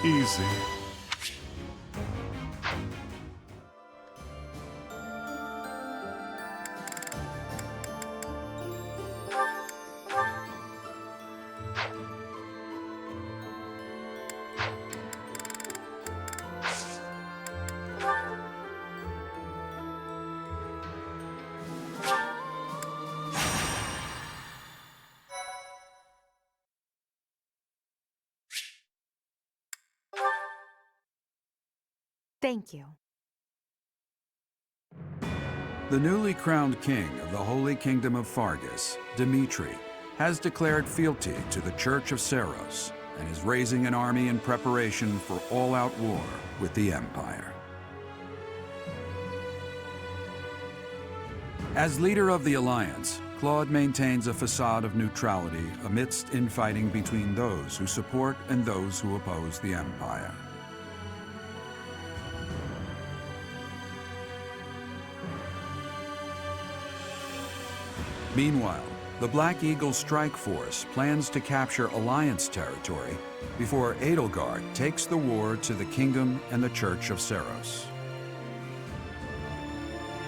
Easy. Thank you. The newly crowned king of the Holy Kingdom of Fargus, Dimitri, has declared fealty to the Church of Seros and is raising an army in preparation for all-out war with the Empire. As leader of the Alliance, Claude maintains a facade of neutrality amidst infighting between those who support and those who oppose the Empire. Meanwhile, the Black Eagle Strike Force plans to capture Alliance territory before Edelgard takes the war to the Kingdom and the Church of Seros.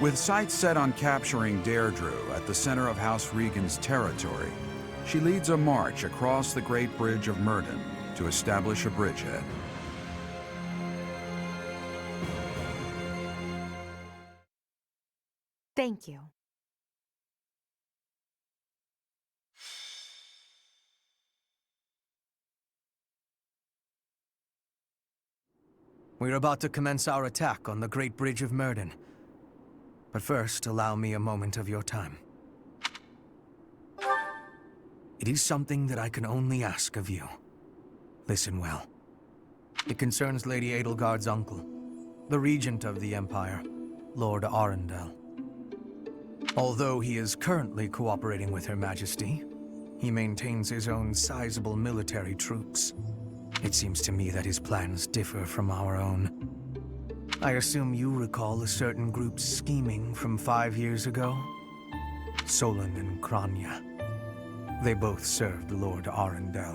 With sights set on capturing Deirdre at the center of House Regan's territory, she leads a march across the Great Bridge of Myrddin to establish a bridgehead. Thank you. We're about to commence our attack on the Great Bridge of Myrddin. But first, allow me a moment of your time. It is something that I can only ask of you. Listen well. It concerns Lady Edelgard's uncle, the regent of the Empire, Lord Arundel. Although he is currently cooperating with Her Majesty, he maintains his own sizable military troops. It seems to me that his plans differ from our own. I assume you recall a certain group's scheming from 5 years ago? Solon and Kranya. They both served Lord Arundel.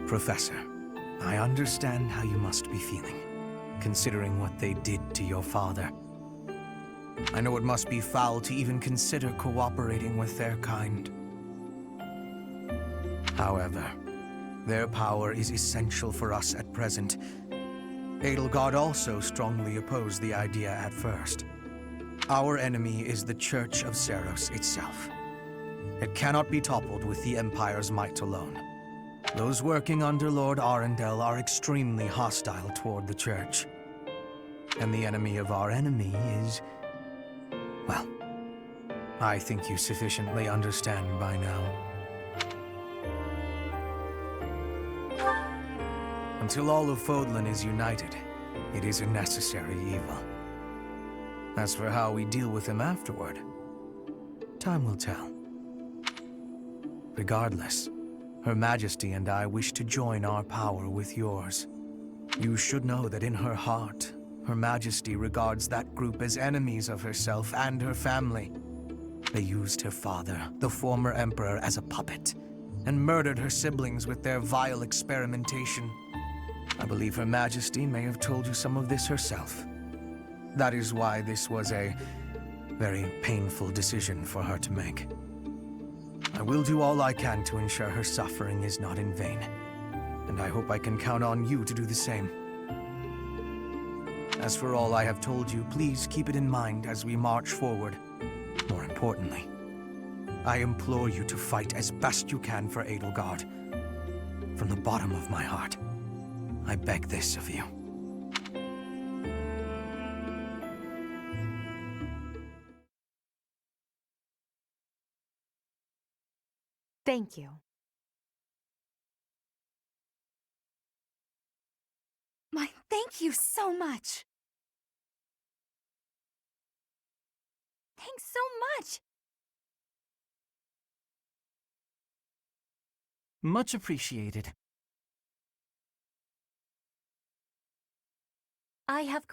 Professor, I understand how you must be feeling, considering what they did to your father. I know it must be foul to even consider cooperating with their kind. However, their power is essential for us at present. Edelgard also strongly opposed the idea at first. Our enemy is the Church of Seros itself. It cannot be toppled with the Empire's might alone. Those working under Lord Arundel are extremely hostile toward the Church. And the enemy of our enemy is... well, I think you sufficiently understand by now. Until all of Fodlan is united, it is a necessary evil. As for how we deal with him afterward, time will tell. Regardless, Her Majesty and I wish to join our power with yours. You should know that in her heart, Her Majesty regards that group as enemies of herself and her family. They used her father, the former emperor, as a puppet, and murdered her siblings with their vile experimentation. I believe Her Majesty may have told you some of this herself. That is why this was a very painful decision for her to make. I will do all I can to ensure her suffering is not in vain, and I hope I can count on you to do the same. As for all I have told you, please keep it in mind as we march forward. More importantly, I implore you to fight as best you can for Edelgard. From the bottom of my heart, I beg this of you. Thank you. My, thank you so much. Thanks so much. Much appreciated. I have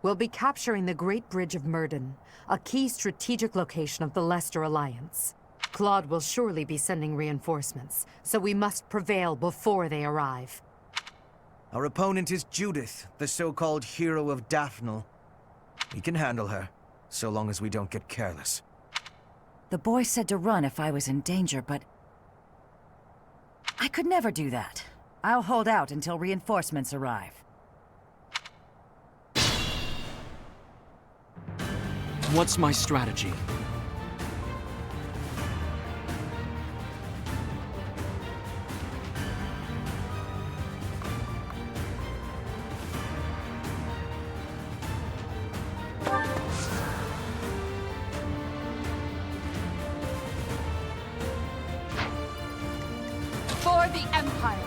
We'll be capturing the Great Bridge of Myrden, a key strategic location of the Leicester Alliance. Claude will surely be sending reinforcements, so we must prevail before they arrive. Our opponent is Judith, the so-called hero of Daphnel. We can handle her, so long as we don't get careless. The boy said to run if I was in danger, but... I could never do that. I'll hold out until reinforcements arrive. What's my strategy? For the Empire!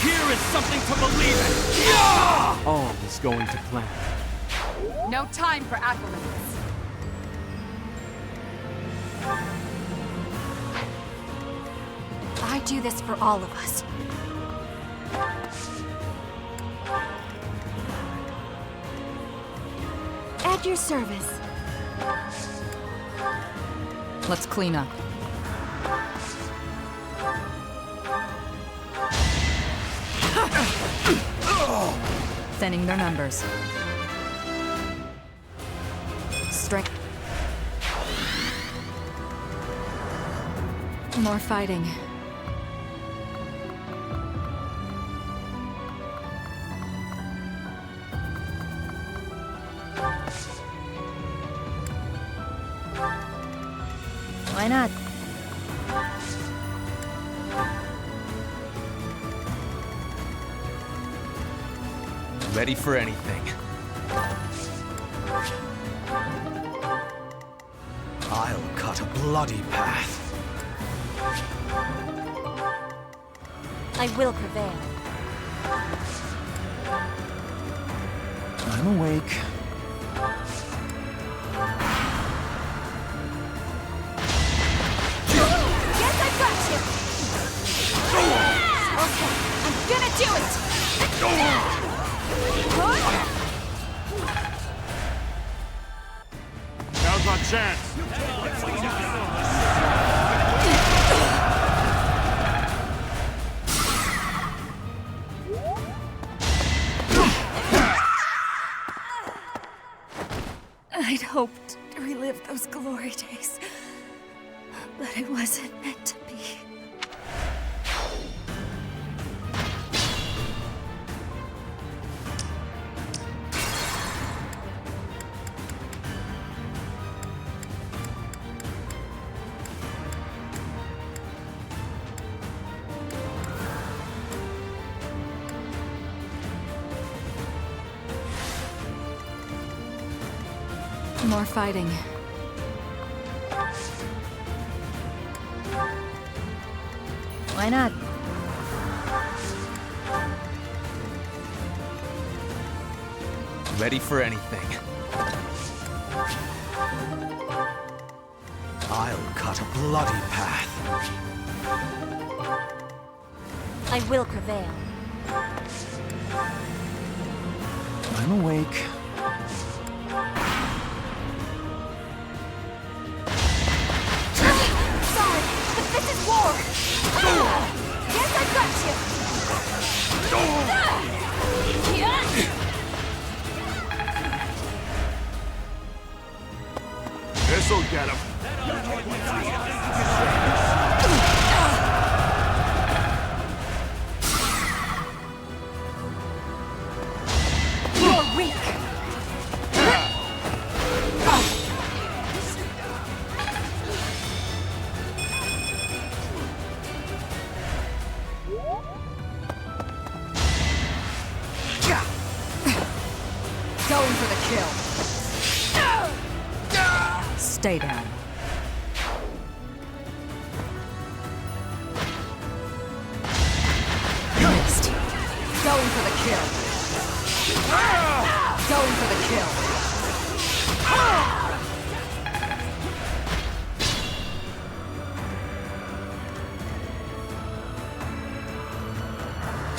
Here is something to believe in! Yeah! All is going to plan. No time for accolades. I do this for all of us. At your service. Let's clean up. Thinning their numbers. Strike. More fighting. Why not? Ready for anything. I'll cut a bloody path. I will prevail. I'm awake. Yes, I've got you! Okay, I'm gonna do it! Now's our chance. I'd hoped to relive those glory days, but it wasn't meant to be. More fighting. Why not? Ready for anything. I'll cut a bloody path. I will prevail. I'm awake. Sorry, but this is war! Yes, I've got you! This'll get him. You're weak! Going for the kill. Stay down. Missed. Going for the kill. Going for the kill.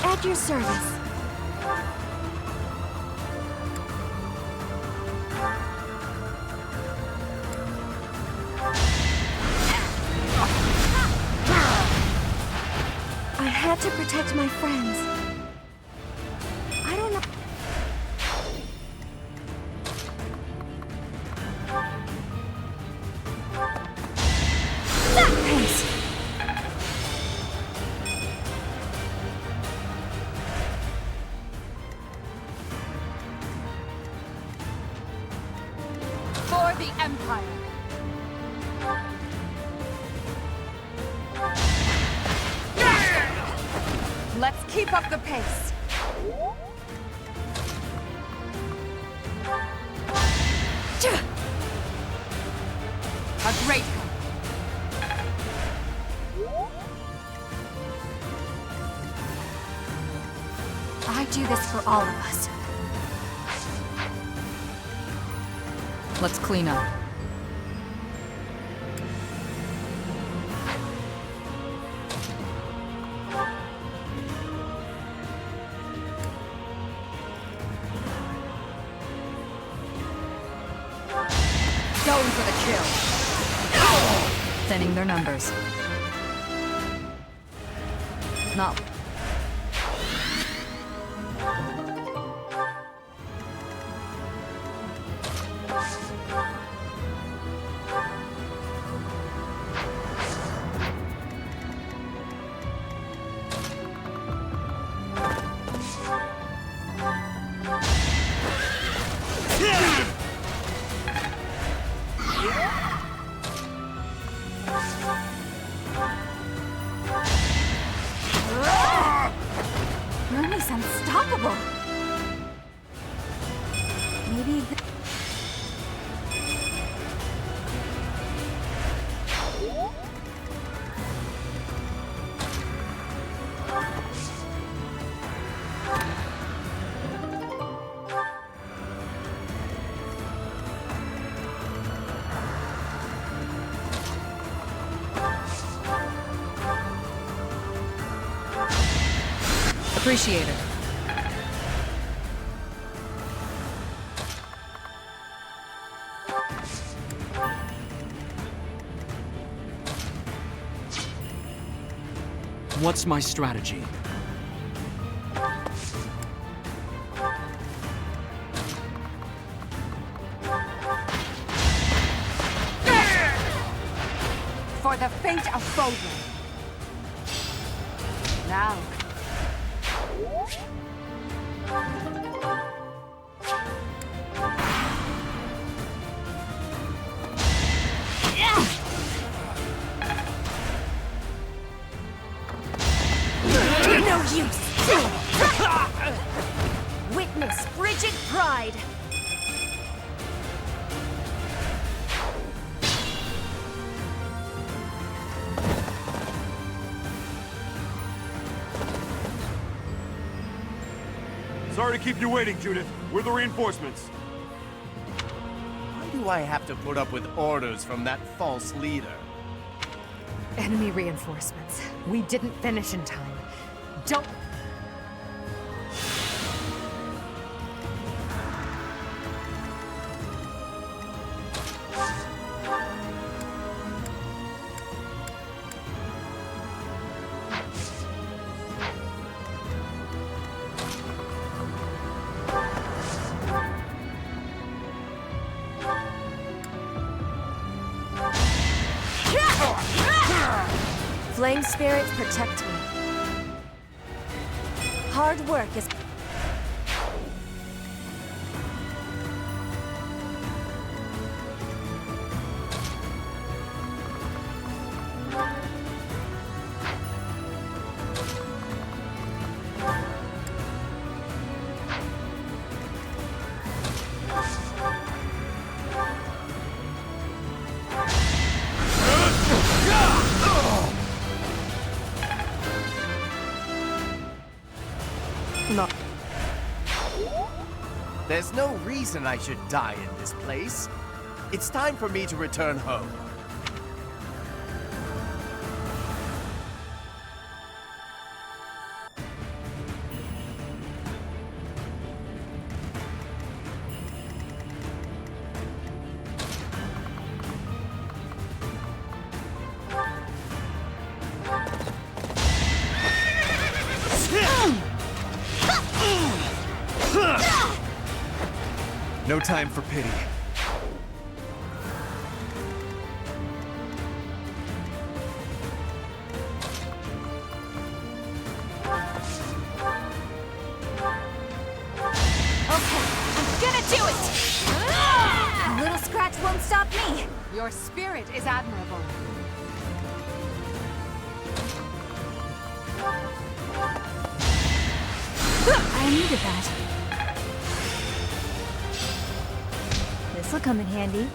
At your service. I had to protect my friends. I don't know. Thanks. For the Empire. Let's keep up the pace. A great help. I do this for all of us. Let's clean up. Going for the kill. Thinning their numbers. Not. Ernie's unstoppable. Maybe Appreciate it. What's my strategy? For the fate of Bodwin. Now. no use. Witness frigid pride. Sorry to keep you waiting, Judith. We're the reinforcements. Why do I have to put up with orders from that false leader? Enemy reinforcements. We didn't finish in time. Don't... Flame spirits protect me. Hard work is... No. There's no reason I should die in this place. It's time for me to return home. No time for pity. A little scratch won't stop me. Your spirit is admirable. I needed that. This'll come in handy.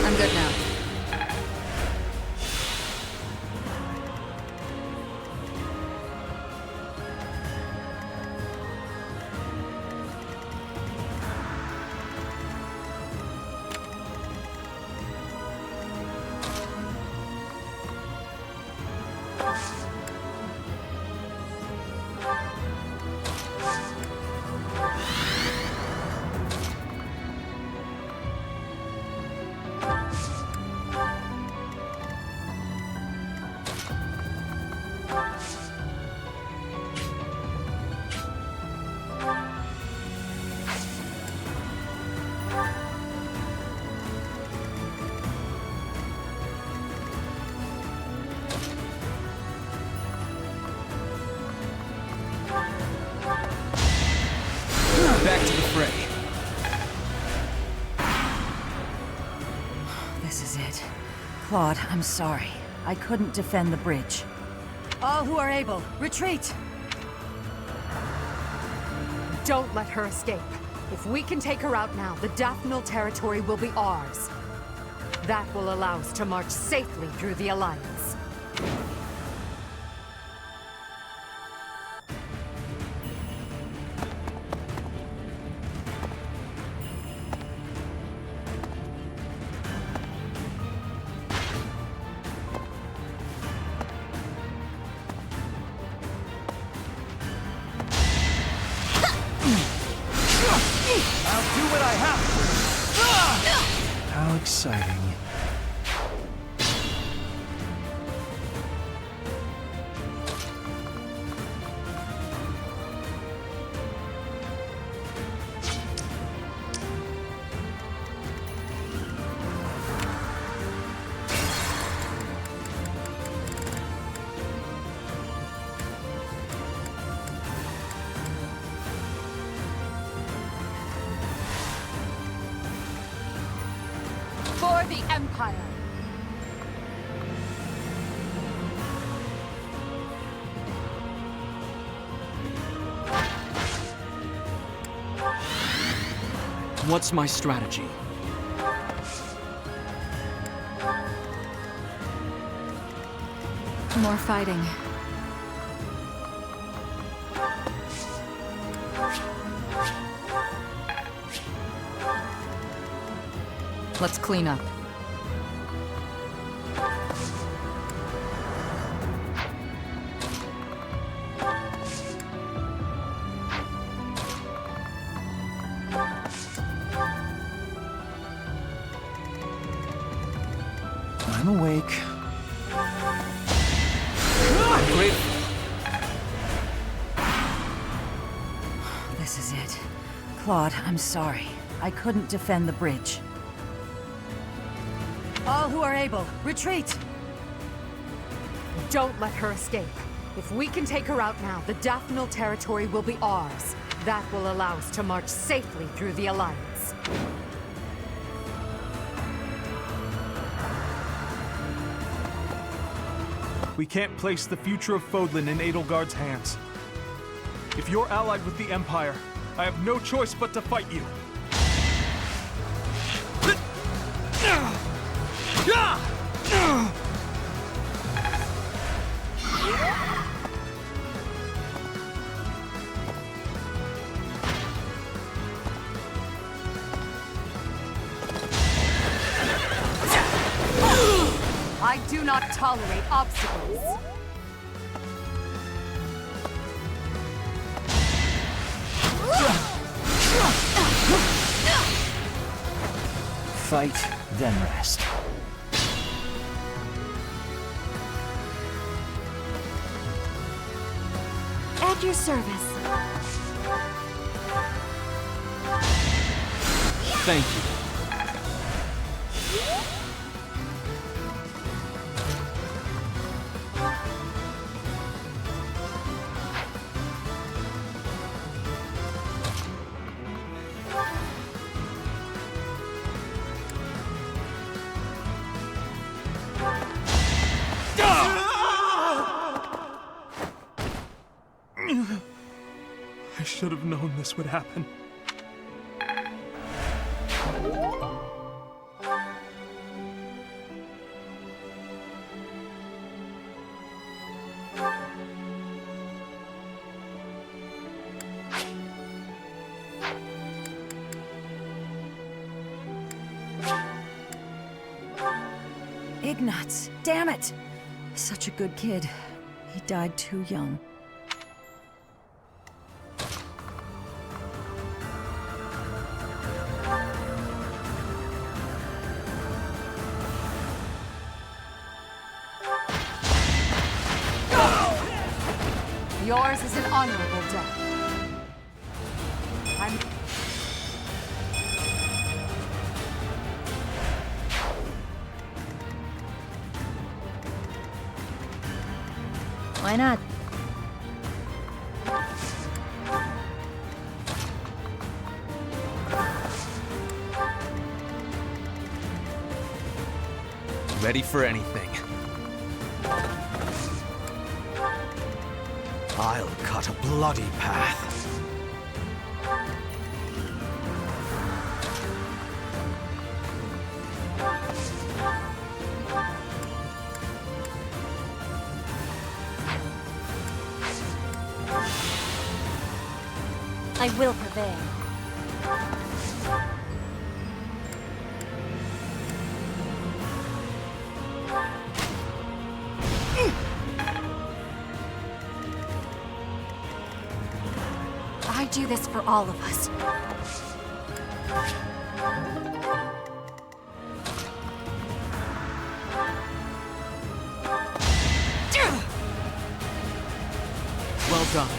I'm good now. Back to the fray. This is it. Claude, I'm sorry. I couldn't defend the bridge. All who are able, retreat! Don't let her escape. If we can take her out now, the Daphnal territory will be ours. That will allow us to march safely through the Alliance. I'll do what I have to. How exciting. For the Empire! What's my strategy? More fighting. Let's clean up. I'm awake. I'm grateful. This is it. Claude, I'm sorry. I couldn't defend the bridge. All who are able, retreat! Don't let her escape. If we can take her out now, the Daphnal territory will be ours. That will allow us to march safely through the Alliance. We can't place the future of Fodlan in Edelgard's hands. If you're allied with the Empire, I have no choice but to fight you. I do not tolerate obstacles. Fight, then rest. At your service. Thank you. I should have known this would happen. Ignatz, damn it! Such a good kid. He died too young. Yours is an honorable death. Why not? Ready for anything. I'll cut a bloody path. I will prevail. I do this for all of us. Well done.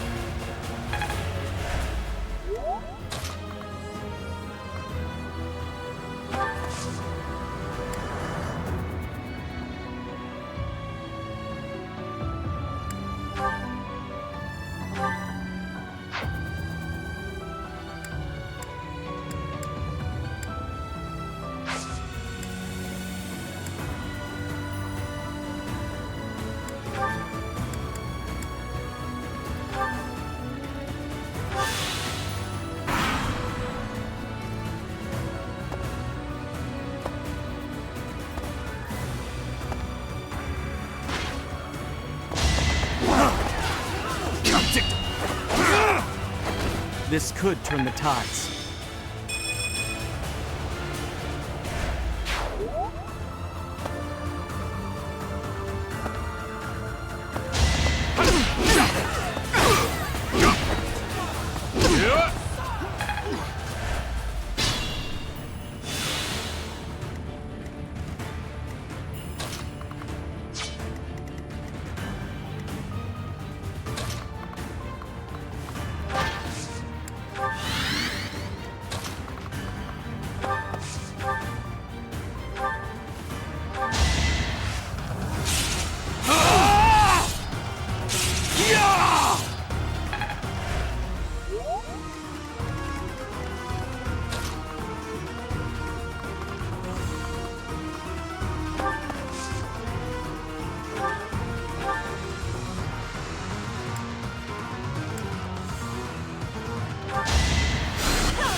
This could turn the tides.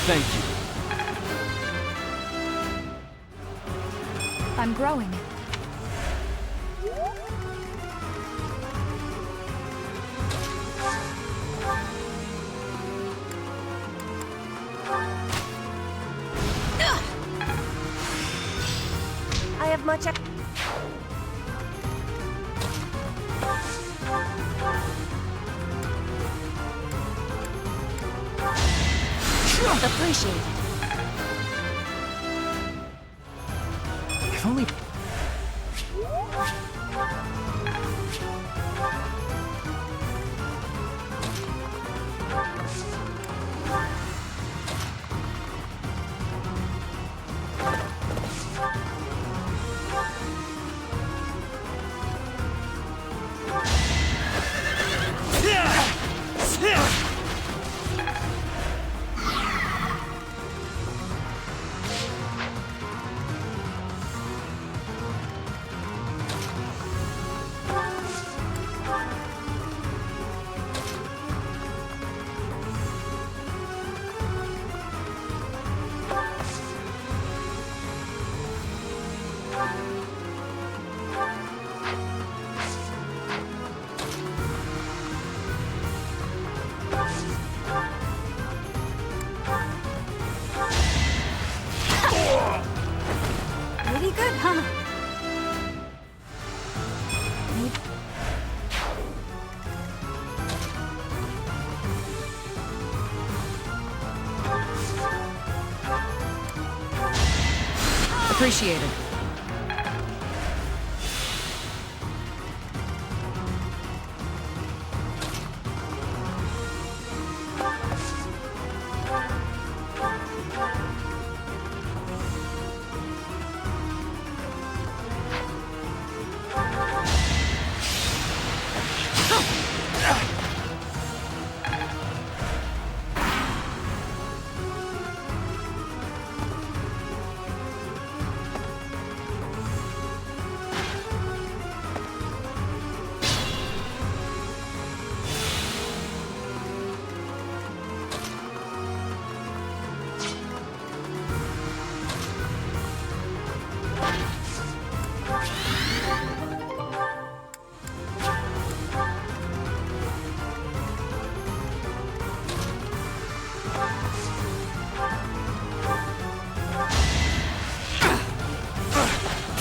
Thank you. I'm growing. have much... Appreciate it. If only... Pretty good, huh? Appreciated.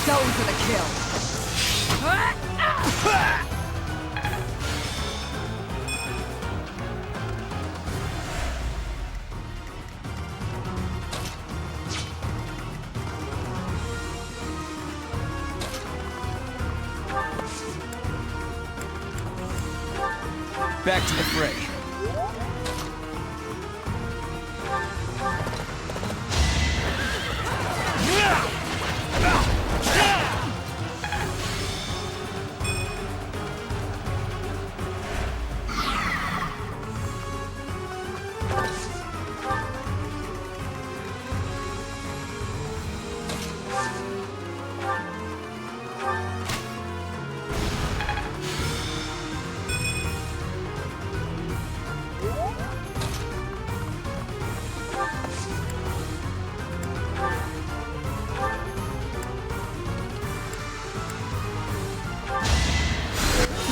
Go for the kill. Back to the fray.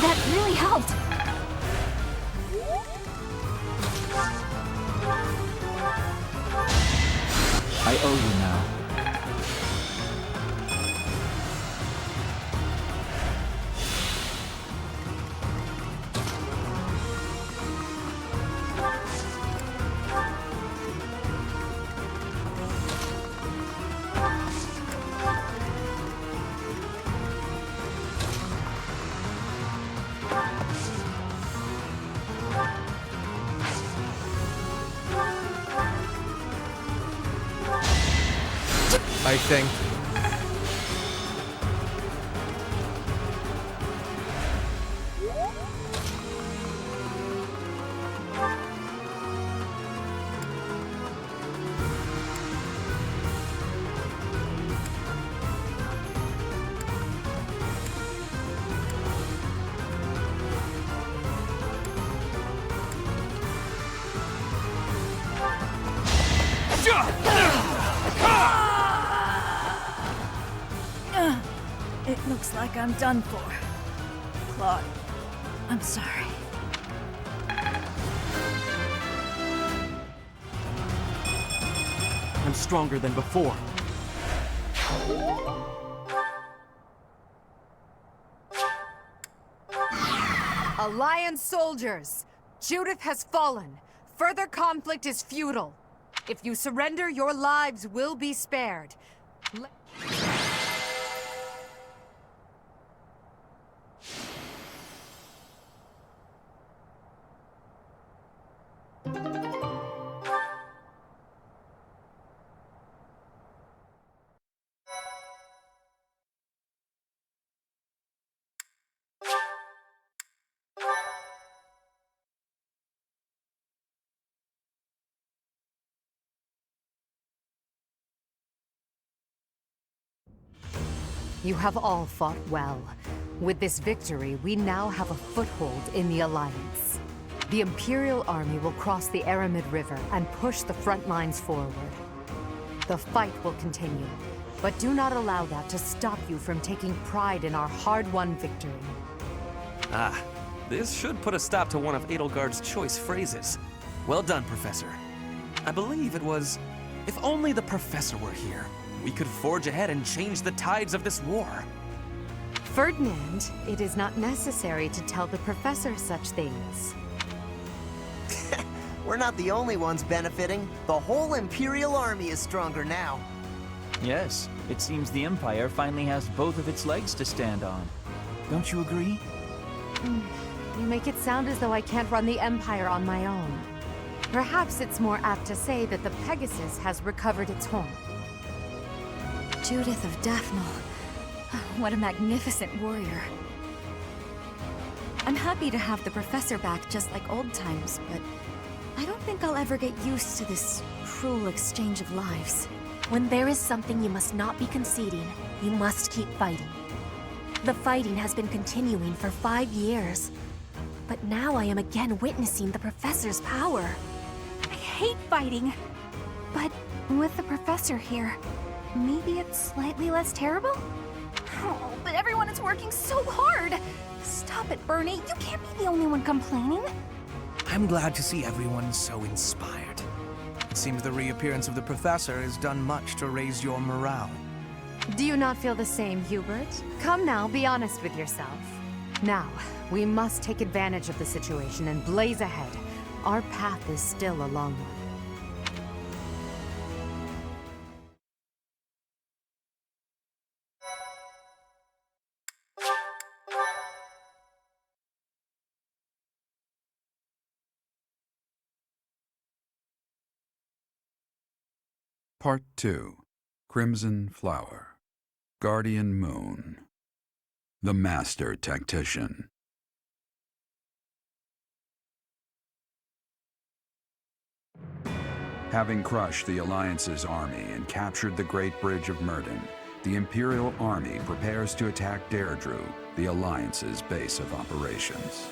That really helped. I owe you now. I think It looks like I'm done for. Claude, I'm sorry. I'm stronger than before. Alliance soldiers! Judith has fallen. Further conflict is futile. If you surrender, your lives will be spared. You have all fought well. With this victory, we now have a foothold in the Alliance. The Imperial Army will cross the Aramid River and push the front lines forward. The fight will continue, but do not allow that to stop you from taking pride in our hard-won victory. Ah, this should put a stop to one of Edelgard's choice phrases. Well done, Professor. I believe it was, "If only the Professor were here, we could forge ahead and change the tides of this war." Ferdinand, it is not necessary to tell the Professor such things. We're not the only ones benefiting. The whole Imperial Army is stronger now. Yes, it seems the Empire finally has both of its legs to stand on. Don't you agree? You make it sound as though I can't run the Empire on my own. Perhaps it's more apt to say that the Pegasus has recovered its home. Judith of Daphne. What a magnificent warrior. I'm happy to have the Professor back just like old times, but I don't think I'll ever get used to this cruel exchange of lives. When there is something you must not be conceding, you must keep fighting. The fighting has been continuing for 5 years, but now I am again witnessing the Professor's power. I hate fighting, but with the Professor here, maybe it's slightly less terrible? Oh, but everyone is working so hard! Stop it, Bernie. You can't be the only one complaining. I'm glad to see everyone so inspired. It seems the reappearance of the Professor has done much to raise your morale. Do you not feel the same, Hubert? Come now, be honest with yourself. Now, we must take advantage of the situation and blaze ahead. Our path is still a long one. Part 2. Crimson Flower. Guardian Moon. The Master Tactician. Having crushed the Alliance's army and captured the Great Bridge of Myrden, the Imperial Army prepares to attack Deirdre, the Alliance's base of operations.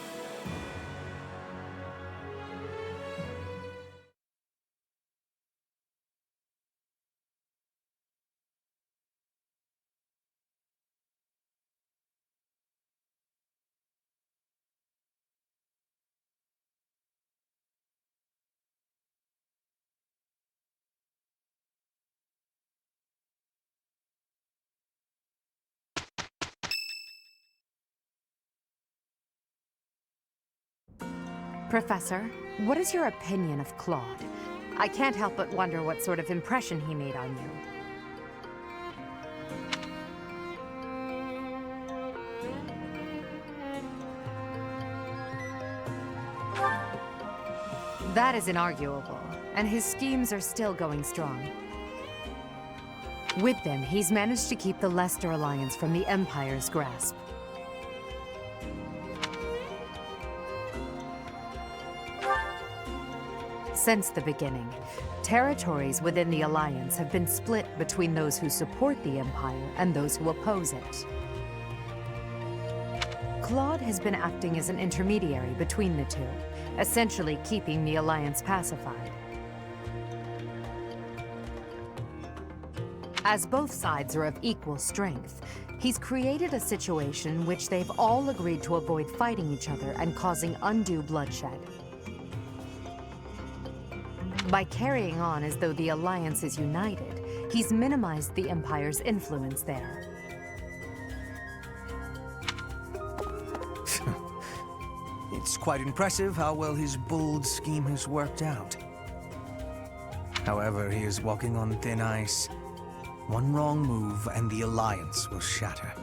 Professor, what is your opinion of Claude? I can't help but wonder what sort of impression he made on you. That is inarguable, and his schemes are still going strong. With them, he's managed to keep the Leicester Alliance from the Empire's grasp. Since the beginning, territories within the Alliance have been split between those who support the Empire and those who oppose it. Claude has been acting as an intermediary between the two, essentially keeping the Alliance pacified. As both sides are of equal strength, he's created a situation which they've all agreed to avoid fighting each other and causing undue bloodshed. By carrying on as though the Alliance is united, he's minimized the Empire's influence there. It's quite impressive how well his bold scheme has worked out. However, he is walking on thin ice. One wrong move and the Alliance will shatter.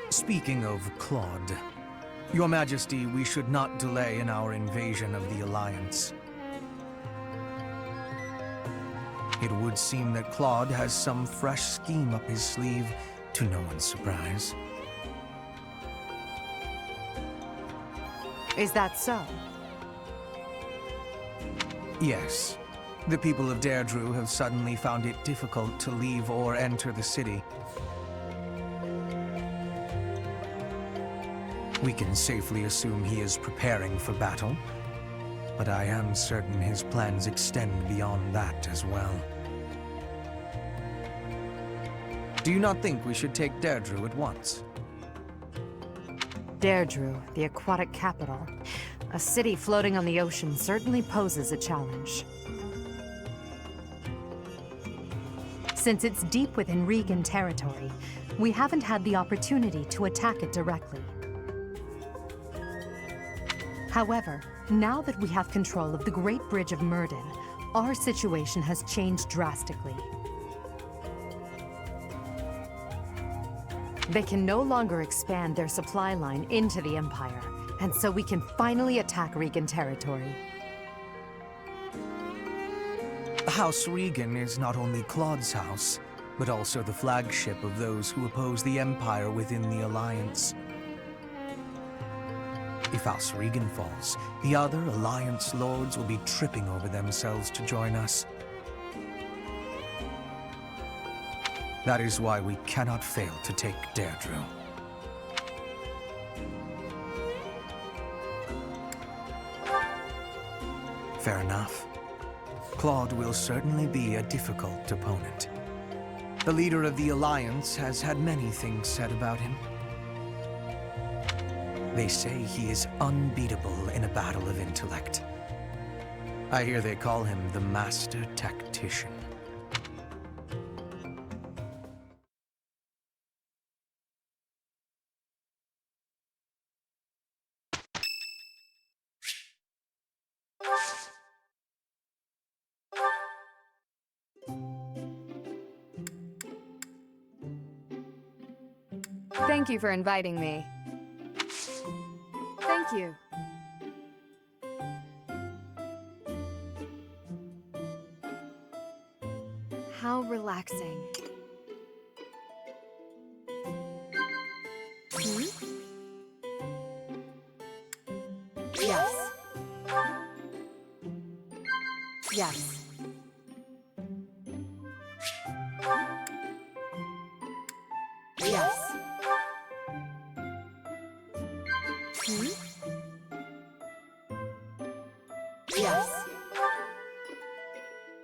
Speaking of Claude, Your Majesty, we should not delay in our invasion of the Alliance. It would seem that Claude has some fresh scheme up his sleeve, to no one's surprise. Is that so? Yes. The people of Deirdre have suddenly found it difficult to leave or enter the city. We can safely assume he is preparing for battle, but I am certain his plans extend beyond that as well. Do you not think we should take Deirdre at once? Deirdre, the aquatic capital. A city floating on the ocean certainly poses a challenge. Since it's deep within Regan territory, we haven't had the opportunity to attack it directly. However, now that we have control of the Great Bridge of Myrden, our situation has changed drastically. They can no longer expand their supply line into the Empire, and so we can finally attack Regan territory. House Regan is not only Claude's house, but also the flagship of those who oppose the Empire within the Alliance. If House Regan falls, the other Alliance lords will be tripping over themselves to join us. That is why we cannot fail to take Deirdre. Fair enough. Claude will certainly be a difficult opponent. The leader of the Alliance has had many things said about him. They say he is unbeatable in a battle of intellect. I hear they call him the Master Tactician. Thank you for inviting me. Thank you. How relaxing. Hmm? Yes. Yes. Yes. Hmm? Yes.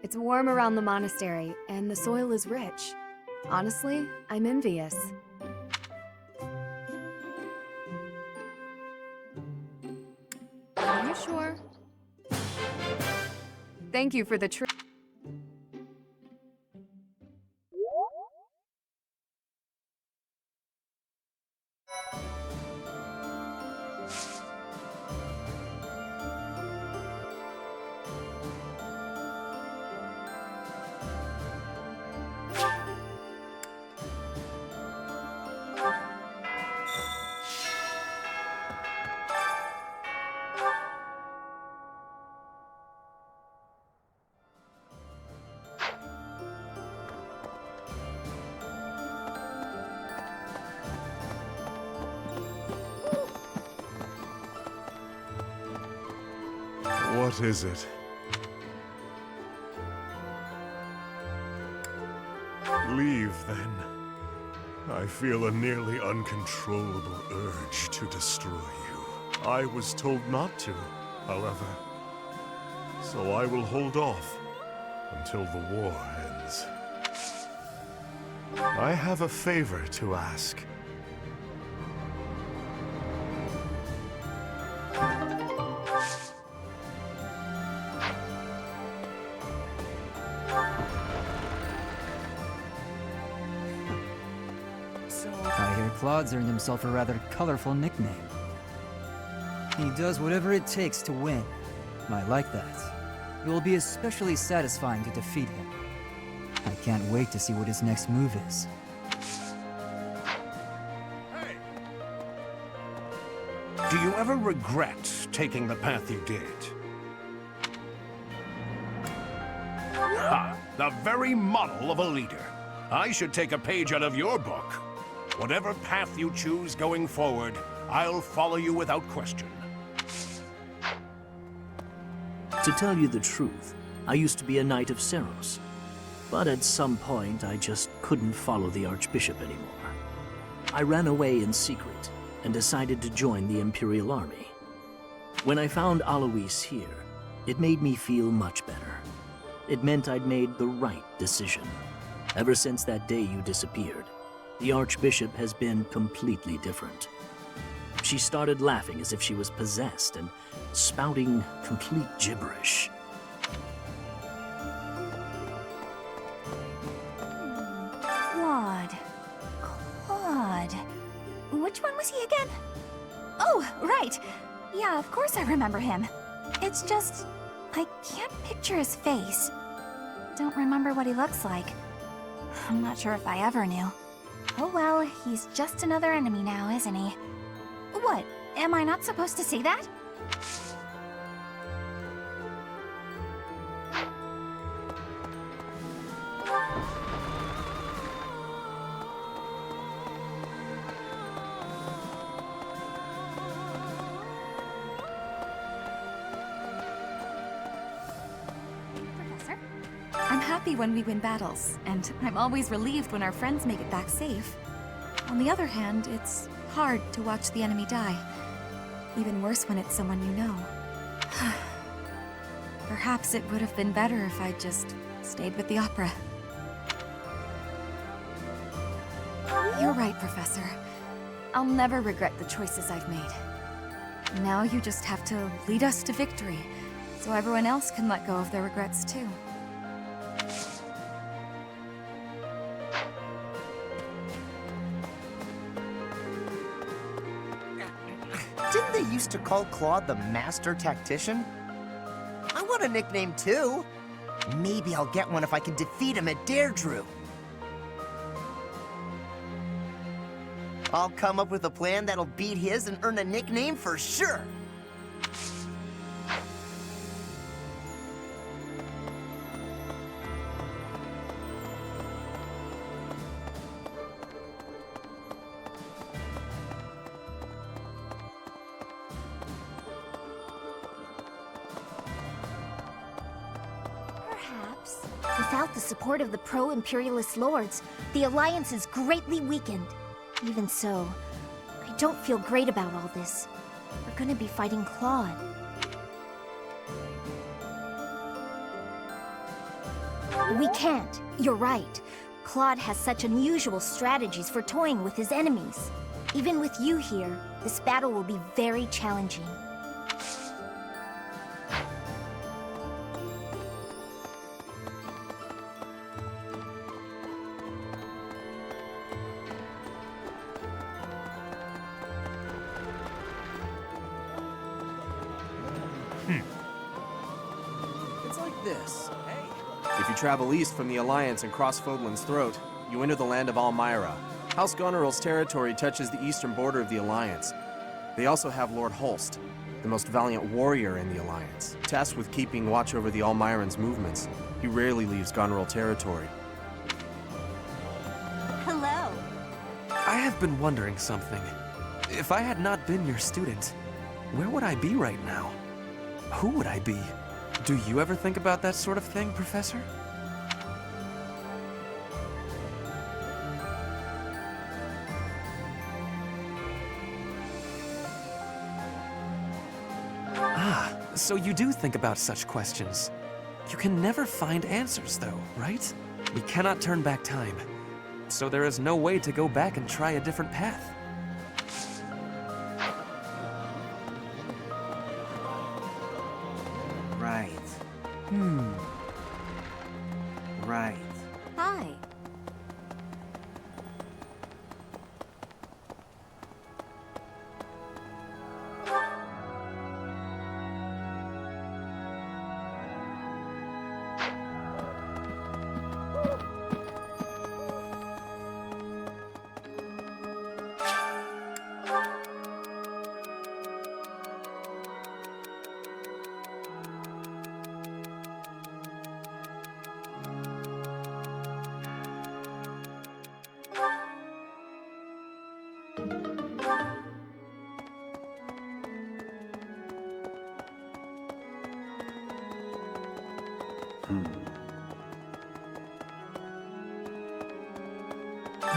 It's warm around the monastery, and the soil is rich. Honestly, I'm envious. Are you sure? Thank you for the treat. What is it? Leave, then. I feel a nearly uncontrollable urge to destroy you. I was told not to, however. So I will hold off until the war ends. I have a favor to ask. Claude's earned himself a rather colorful nickname. He does whatever it takes to win. I like that. It will be especially satisfying to defeat him. I can't wait to see what his next move is. Do you ever regret taking the path you did? Ha! The very model of a leader. I should take a page out of your book. Whatever path you choose going forward, I'll follow you without question. To tell you the truth, I used to be a Knight of Seros. But at some point, I just couldn't follow the Archbishop anymore. I ran away in secret and decided to join the Imperial Army. When I found Alois here, it made me feel much better. It meant I'd made the right decision. Ever since that day you disappeared, the Archbishop has been completely different. She started laughing as if she was possessed and spouting complete gibberish. Claude. Which one was he again? Oh, right. Yeah, of course I remember him. It's just, I can't picture his face. Don't remember what he looks like. I'm not sure if I ever knew. Oh well, he's just another enemy now, isn't he? What? Am I not supposed to say that? Professor? I'm happy when we win battles, and I'm always relieved when our friends make it back safe. On the other hand, it's hard to watch the enemy die. Even worse when it's someone you know. Perhaps it would have been better if I just stayed with the opera. You're right, Professor. I'll never regret the choices I've made. Now you just have to lead us to victory, so everyone else can let go of their regrets too. Didn't they used to call Claude the Master Tactician? I want a nickname too. Maybe I'll get one if I can defeat him at Deirdre. I'll come up with a plan that'll beat his and earn a nickname for sure. Perhaps. Without the support of the pro-imperialist lords, the Alliance is greatly weakened. Even so, I don't feel great about all this. We're gonna be fighting Claude. We can't. You're right. Claude has such unusual strategies for toying with his enemies. Even with you here, this battle will be very challenging. It's like this. If you travel east from the Alliance and cross Fodlan's throat, you enter the land of Almyra. House Goneril's territory touches the eastern border of the Alliance. They also have Lord Holst, the most valiant warrior in the Alliance, tasked with keeping watch over the Almyrans' movements. He rarely leaves Goneril territory. Hello. I have been wondering something. If I had not been your student, where would I be right now? Who would I be? Do you ever think about that sort of thing, Professor? Ah, so you do think about such questions. You can never find answers, though, right? We cannot turn back time. So there is no way to go back and try a different path. Right. Right. Hi.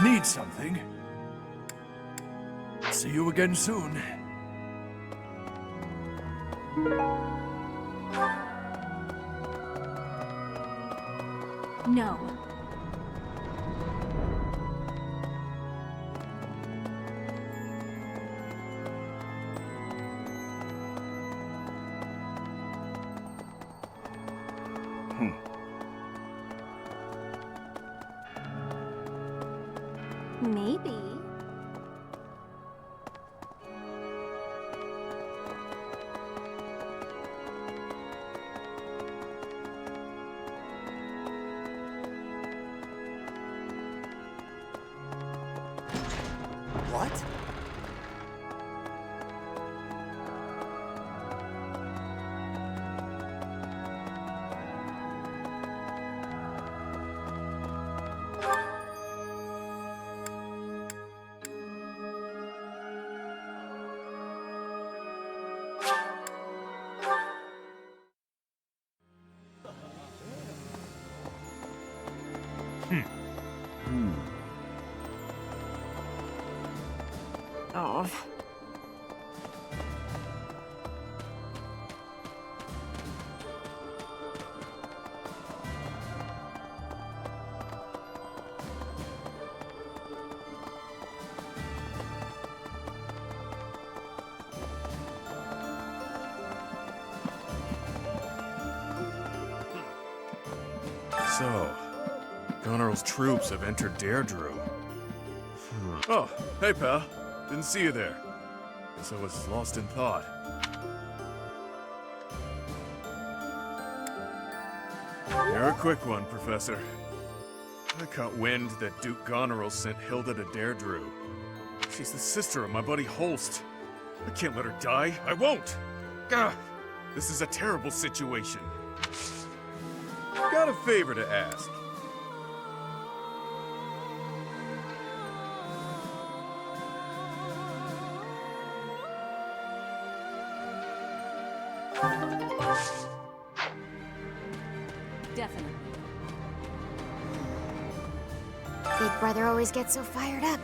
Need something? See you again soon. No. Maybe. What? Oh. So, Goneril's troops have entered Deirdre. Oh, hey pal. Didn't see you there. Guess I was lost in thought. You're a quick one, Professor. I caught wind that Duke Goneril sent Hilda to Deirdre. She's the sister of my buddy Holst. I can't let her die. I won't! Gah! This is a terrible situation. Got a favor to ask. Definitely. Big brother always gets so fired up.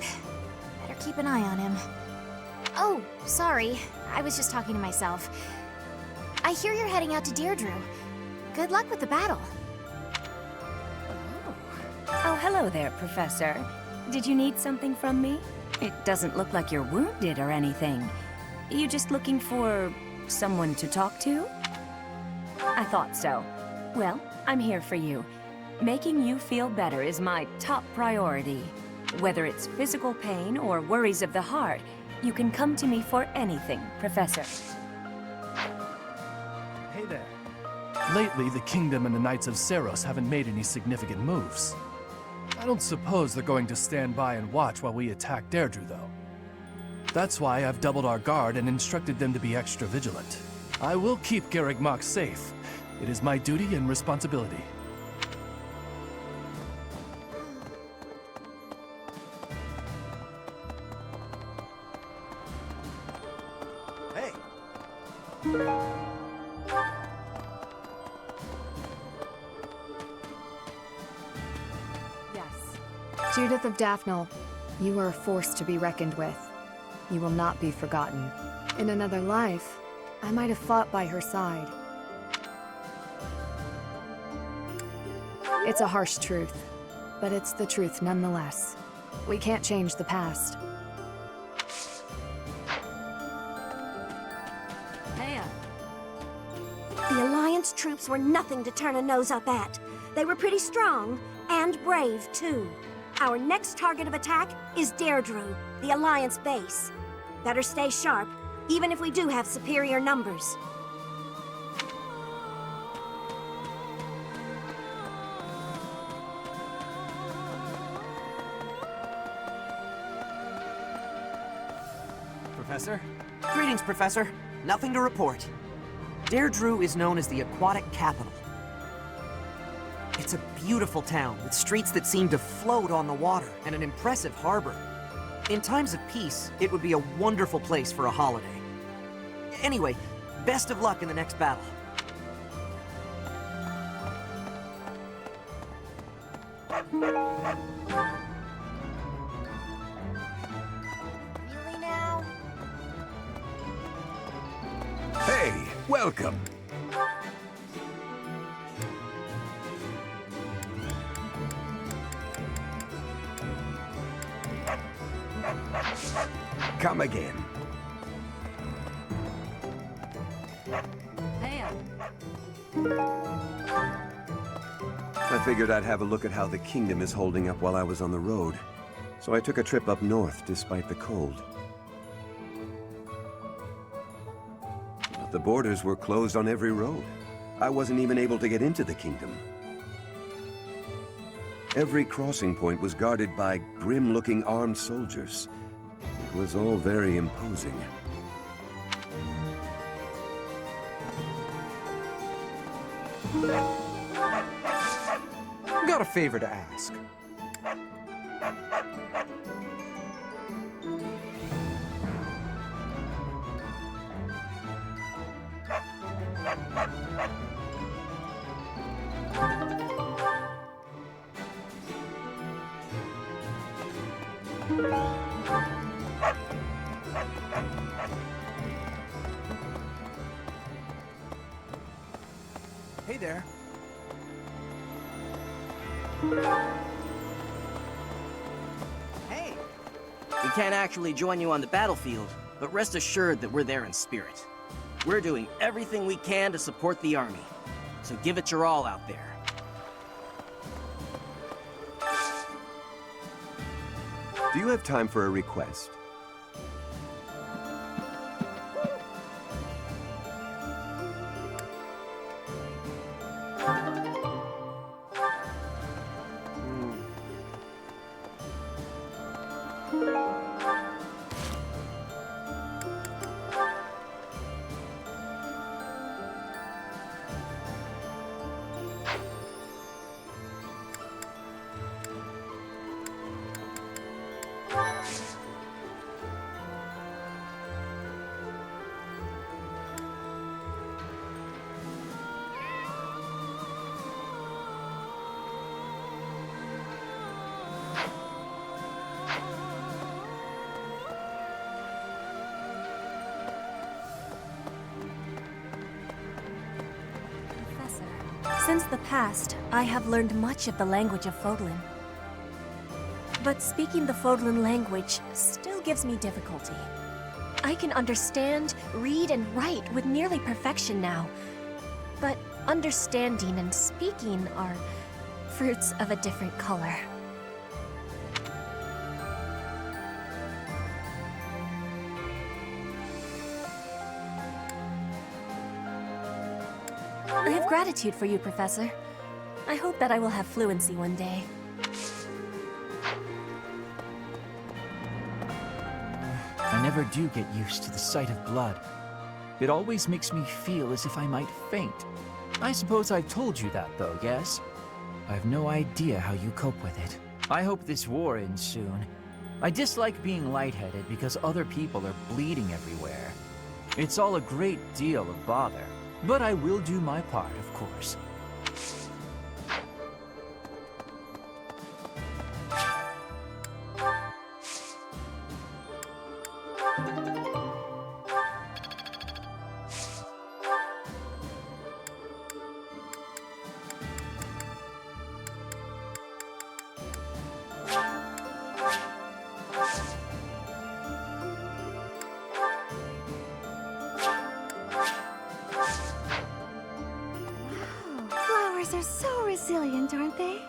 Better keep an eye on him. Oh, sorry. I was just talking to myself. I hear you're heading out to Deirdre. Good luck with the battle. Oh, hello there, Professor. Did you need something from me? It doesn't look like you're wounded or anything. You just looking for someone to talk to? I thought so. Well, I'm here for you. Making you feel better is my top priority. Whether it's physical pain or worries of the heart, you can come to me for anything, Professor. Hey there. Lately, the Kingdom and the Knights of Seiros haven't made any significant moves. I don't suppose they're going to stand by and watch while we attack Deirdre, though. That's why I've doubled our guard and instructed them to be extra vigilant. I will keep Garreg Mach safe. It is my duty and responsibility. Hey! Yes. Judith of Daphne, you are a force to be reckoned with. You will not be forgotten. In another life, I might have fought by her side. It's a harsh truth, but it's the truth nonetheless. We can't change the past. The Alliance troops were nothing to turn a nose up at. They were pretty strong, and brave, too. Our next target of attack is Deirdre, the Alliance base. Better stay sharp, even if we do have superior numbers. Professor? Greetings, Professor. Nothing to report. Deirdre is known as the aquatic capital. It's a beautiful town with streets that seem to float on the water and an impressive harbor. In times of peace, it would be a wonderful place for a holiday. Anyway, best of luck in the next battle. Really now? Hey, welcome. Come again. I figured I'd have a look at how the kingdom is holding up while I was on the road. So I took a trip up north despite the cold. But the borders were closed on every road. I wasn't even able to get into the kingdom. Every crossing point was guarded by grim-looking armed soldiers. It was all very imposing. Got a favor to ask. Hey there. Hey! We can't actually join you on the battlefield, but rest assured that we're there in spirit. We're doing everything we can to support the army, so give it your all out there. Do you have time for a request? Since the past, I have learned much of the language of Fodlan. But speaking the Fodlan language still gives me difficulty. I can understand, read, and write with nearly perfection now. But understanding and speaking are fruits of a different color. I have gratitude for you, Professor. I hope that I will have fluency one day. I never do get used to the sight of blood. It always makes me feel as if I might faint. I suppose I've told you that, though, yes? I have no idea how you cope with it. I hope this war ends soon. I dislike being lightheaded because other people are bleeding everywhere. It's all a great deal of bother. But I will do my part, of course. Flowers are so resilient, aren't they?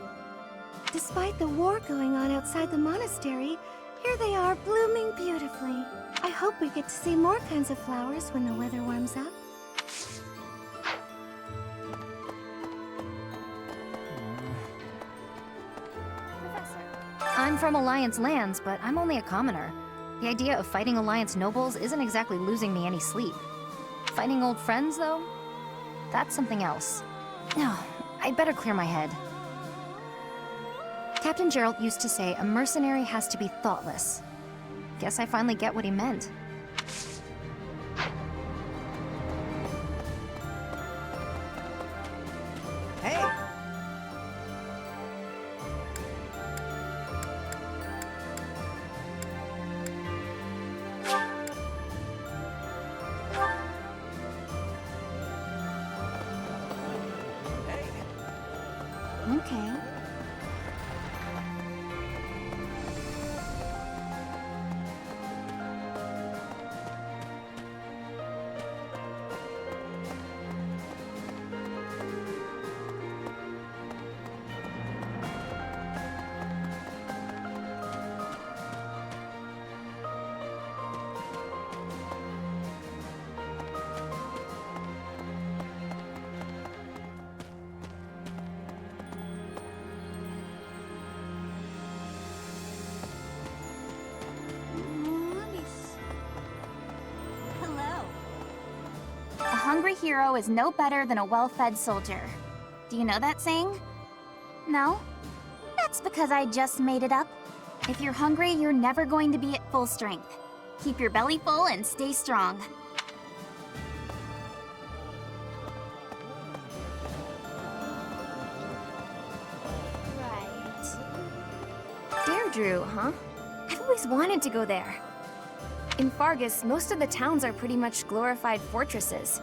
Despite the war going on outside the monastery, here they are blooming beautifully. I hope we get to see more kinds of flowers when the weather warms up. I'm from Alliance lands, but I'm only a commoner. The idea of fighting Alliance nobles isn't exactly losing me any sleep. Fighting old friends, though? That's something else. No, I'd better clear my head. Captain Gerald used to say a mercenary has to be thoughtless. Guess I finally get what he meant. Hey! Okay. A hungry hero is no better than a well-fed soldier. Do you know that saying? No? That's because I just made it up. If you're hungry, you're never going to be at full strength. Keep your belly full and stay strong. Right. Deirdre, huh? I've always wanted to go there. In Fargus, most of the towns are pretty much glorified fortresses.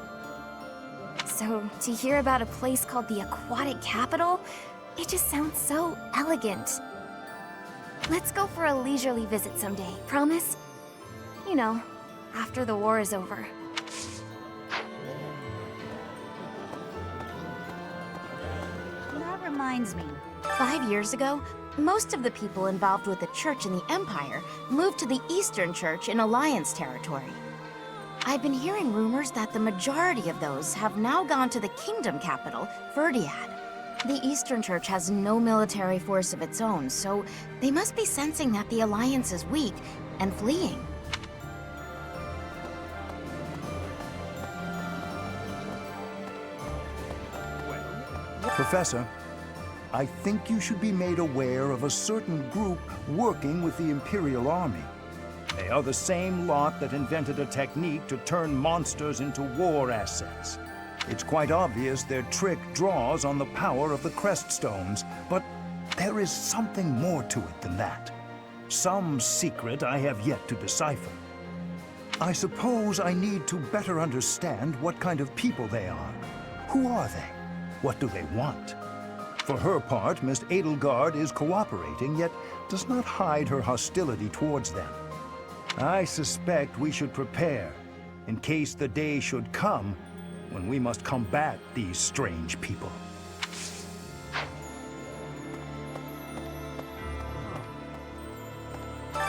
So, to hear about a place called the Aquatic Capital, it just sounds so elegant. Let's go for a leisurely visit someday, promise? You know, after the war is over. That reminds me. 5 years ago, most of the people involved with the church in the Empire moved to the Eastern Church in Alliance territory. I've been hearing rumors that the majority of those have now gone to the kingdom capital, Verdiad. The Eastern Church has no military force of its own, so they must be sensing that the Alliance is weak and fleeing. Professor, I think you should be made aware of a certain group working with the Imperial Army. They are the same lot that invented a technique to turn monsters into war assets. It's quite obvious their trick draws on the power of the Creststones, but there is something more to it than that. Some secret I have yet to decipher. I suppose I need to better understand what kind of people they are. Who are they? What do they want? For her part, Miss Edelgard is cooperating, yet does not hide her hostility towards them. I suspect we should prepare, in case the day should come when we must combat these strange people.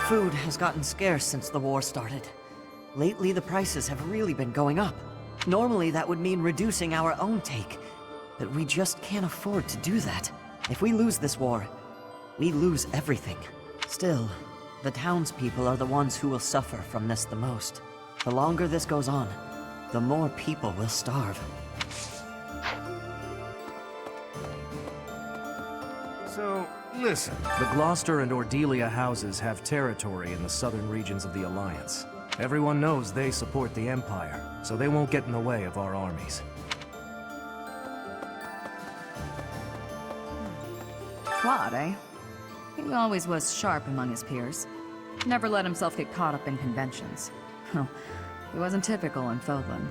Food has gotten scarce since the war started. Lately, the prices have really been going up. Normally, that would mean reducing our own take, but we just can't afford to do that. If we lose this war, we lose everything. Still, the townspeople are the ones who will suffer from this the most. The longer this goes on, the more people will starve. So, listen. The Gloucester and Ordelia houses have territory in the southern regions of the Alliance. Everyone knows they support the Empire, so they won't get in the way of our armies. Claude, eh? He always was sharp among his peers. Never let himself get caught up in conventions. Well, he wasn't typical in Fodlan.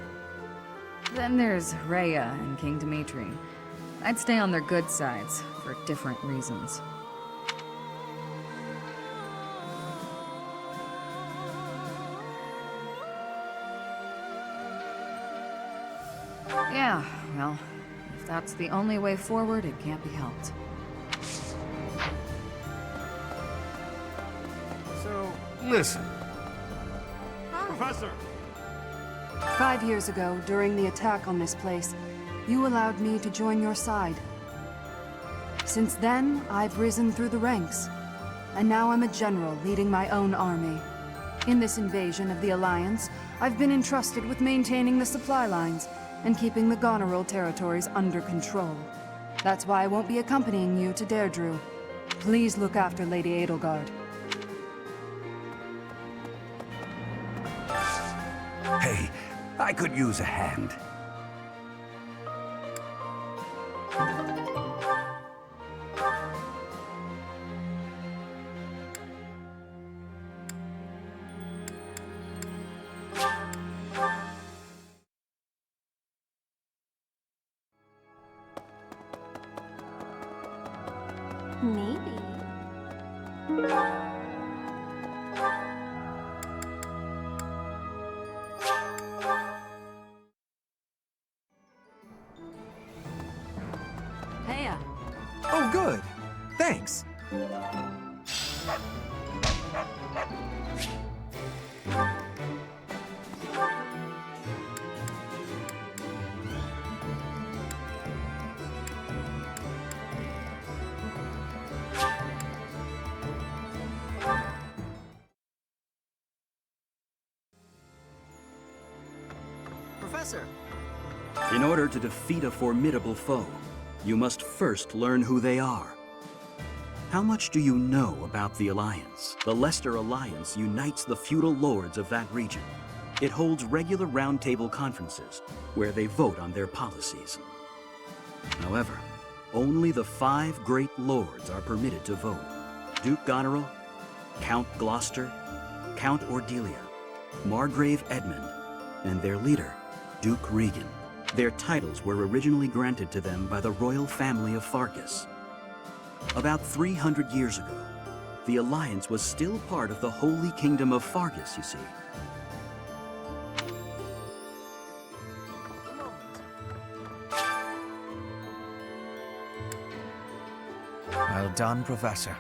Then there's Rhea and King Dimitri. I'd stay on their good sides, for different reasons. Yeah, well, if that's the only way forward, it can't be helped. So, listen. Professor! 5 years ago, during the attack on this place, you allowed me to join your side. Since then, I've risen through the ranks, and now I'm a general leading my own army. In this invasion of the Alliance, I've been entrusted with maintaining the supply lines and keeping the Goneril territories under control. That's why I won't be accompanying you to Deirdre. Please look after Lady Edelgard. Hey, I could use a hand. Maybe. Heya. Oh, good. Thanks. Professor! In order to defeat a formidable foe, you must first learn who they are. How much do you know about the Alliance? The Leicester Alliance unites the feudal lords of that region. It holds regular roundtable conferences where they vote on their policies. However, only the 5 great lords are permitted to vote. Duke Goneril, Count Gloucester, Count Ordelia, Margrave Edmund, and their leader, Duke Regan. Their titles were originally granted to them by the royal family of Fargus. About 300 years ago, the Alliance was still part of the Holy Kingdom of Fargus, you see. Well done, Professor.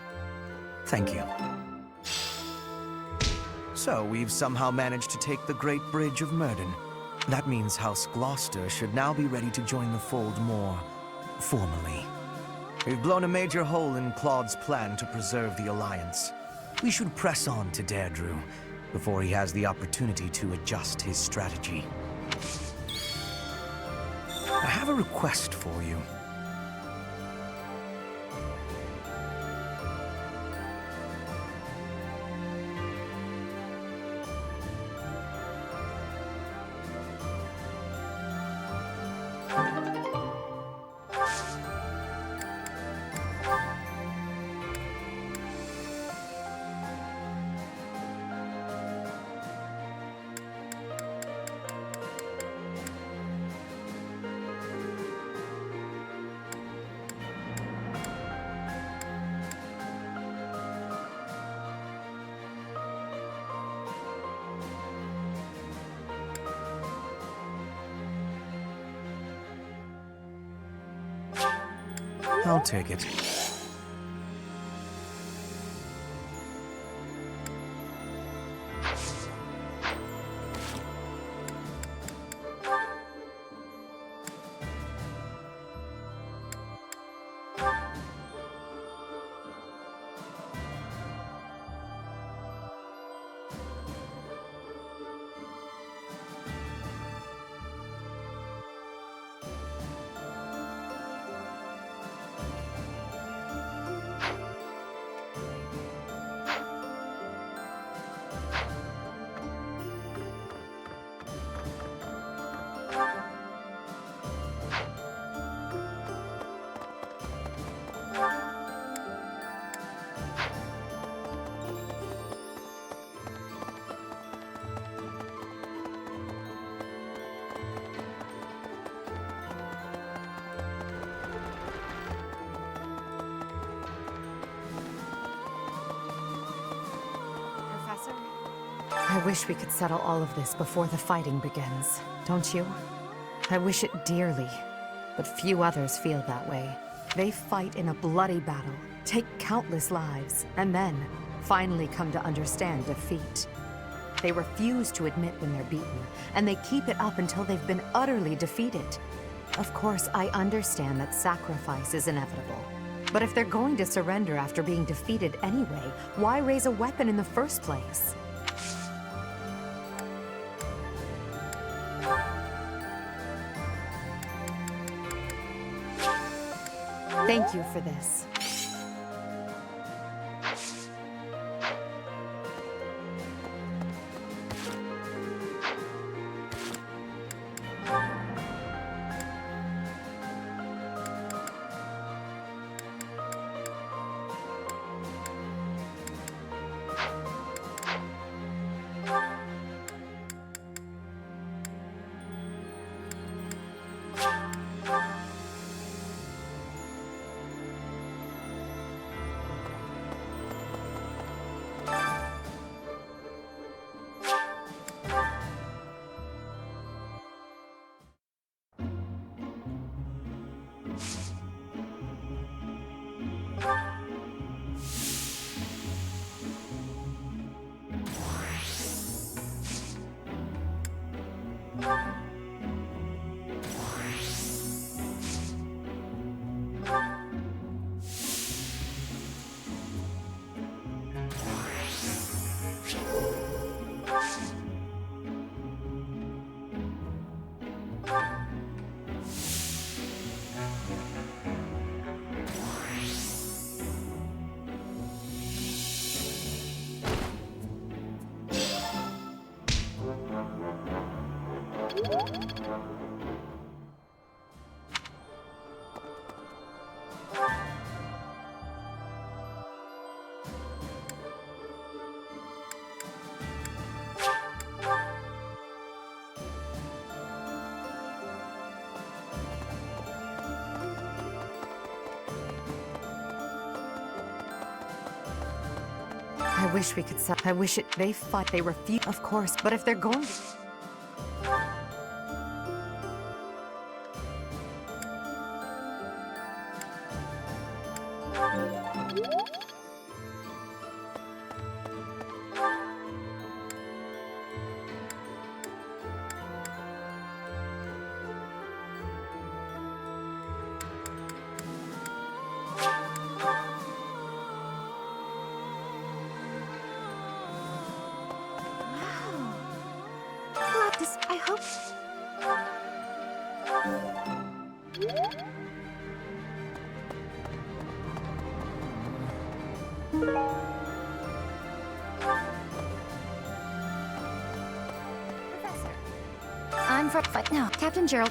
Thank you. So, we've somehow managed to take the Great Bridge of Myrden. That means House Gloucester should now be ready to join the fold more formally. We've blown a major hole in Claude's plan to preserve the Alliance. We should press on to Deirdre before he has the opportunity to adjust his strategy. I have a request for you. I'll take it. I wish we could settle all of this before the fighting begins, don't you? I wish it dearly, but few others feel that way. They fight in a bloody battle, take countless lives, and then finally come to understand defeat. They refuse to admit when they're beaten, and they keep it up until they've been utterly defeated. Of course, I understand that sacrifice is inevitable. But if they're going to surrender after being defeated anyway, why raise a weapon in the first place? Thank you for this. I wish we could I wish it. They fight. They refuse, of course. But if they're going to... I hope... I'm from... No, Captain Gerald.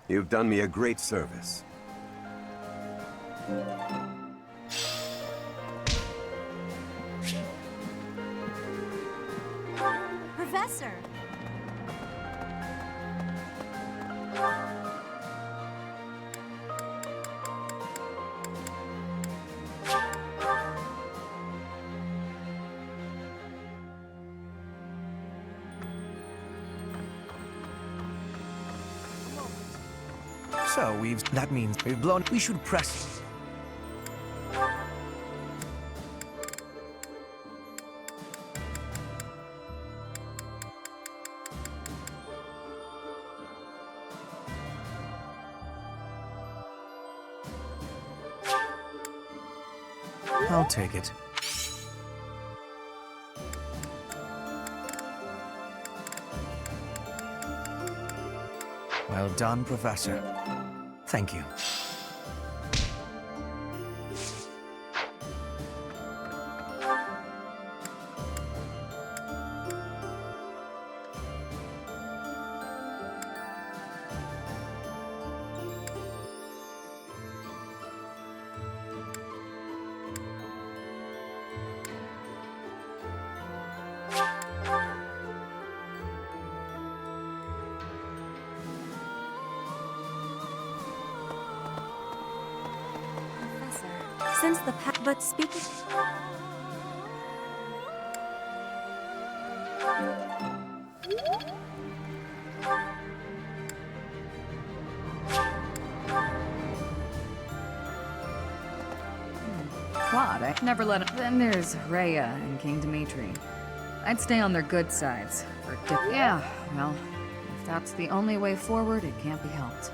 You've done me a great service. Professor! So that means we've blown. We should press. I'll take it. Well done, Professor. Thank you. Since the but speaking... Claude, I never let him. Then there's Rhea and King Dimitri. I'd stay on their good sides. Yeah, well, if that's the only way forward, it can't be helped.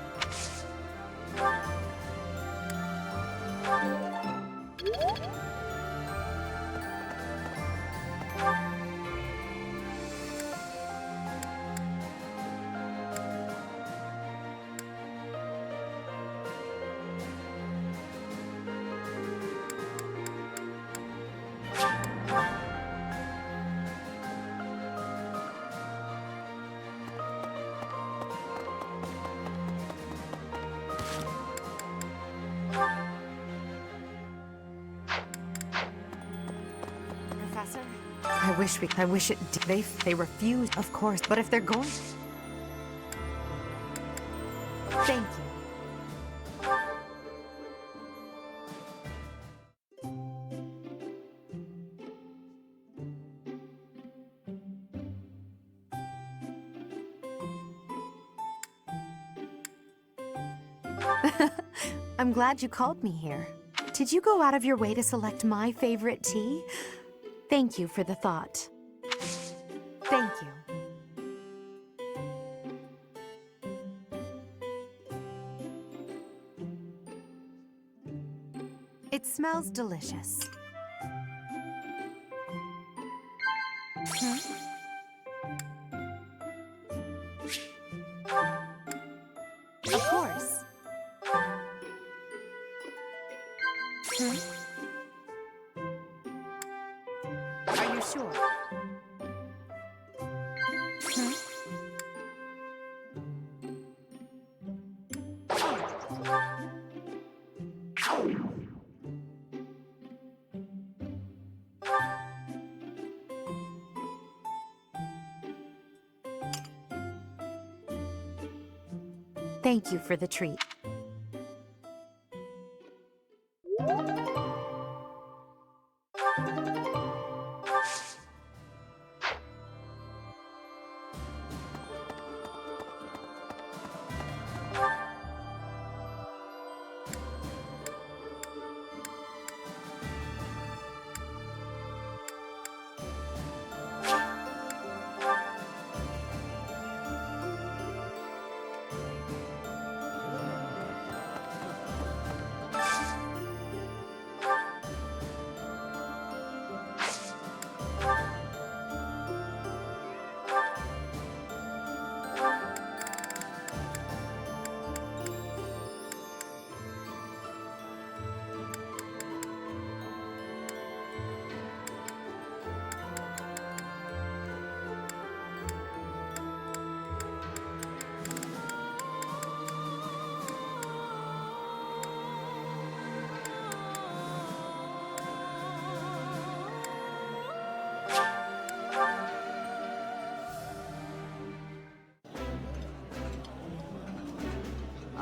Professor? I wish it did. They refuse, of course, but if they're going... Thank you. I'm glad you called me here. Did you go out of your way to select my favorite tea? Thank you for the thought. Thank you. It smells delicious. Of course. Are you sure? Thank you for the treat.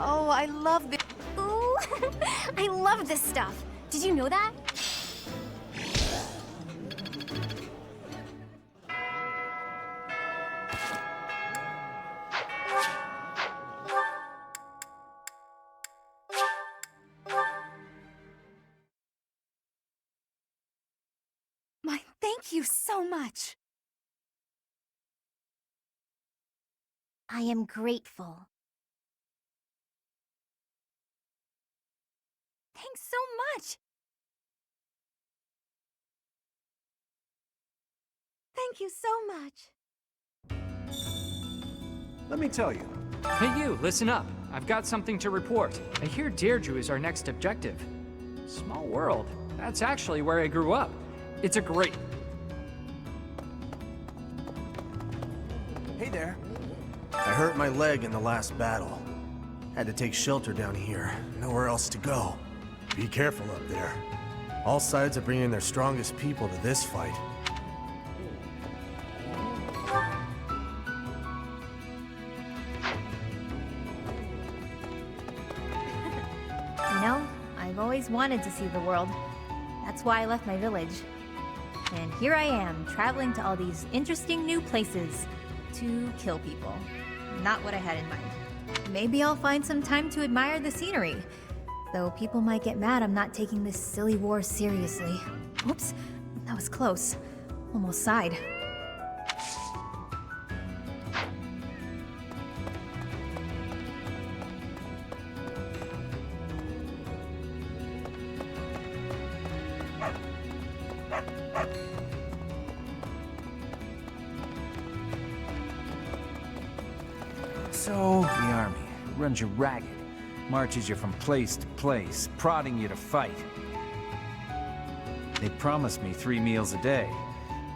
Oh, I love this. Ooh, I love this stuff. Did you know that? Thank you so much. I am grateful. Thanks so much. Thank you so much. Let me tell you. Hey you, listen up. I've got something to report. I hear Deirdre is our next objective. Small world. That's actually where I grew up. It's a great... Hey there. I hurt my leg in the last battle. Had to take shelter down here. Nowhere else to go. Be careful up there. All sides are bringing their strongest people to this fight. You know, I've always wanted to see the world. That's why I left my village. And here I am, traveling to all these interesting new places to kill people. Not what I had in mind. Maybe I'll find some time to admire the scenery. Though people might get mad I'm not taking this silly war seriously. Oops, that was close. Almost sighed. So, the army runs you ragged, marches you from place to place, prodding you to fight. They promised me 3 meals a day.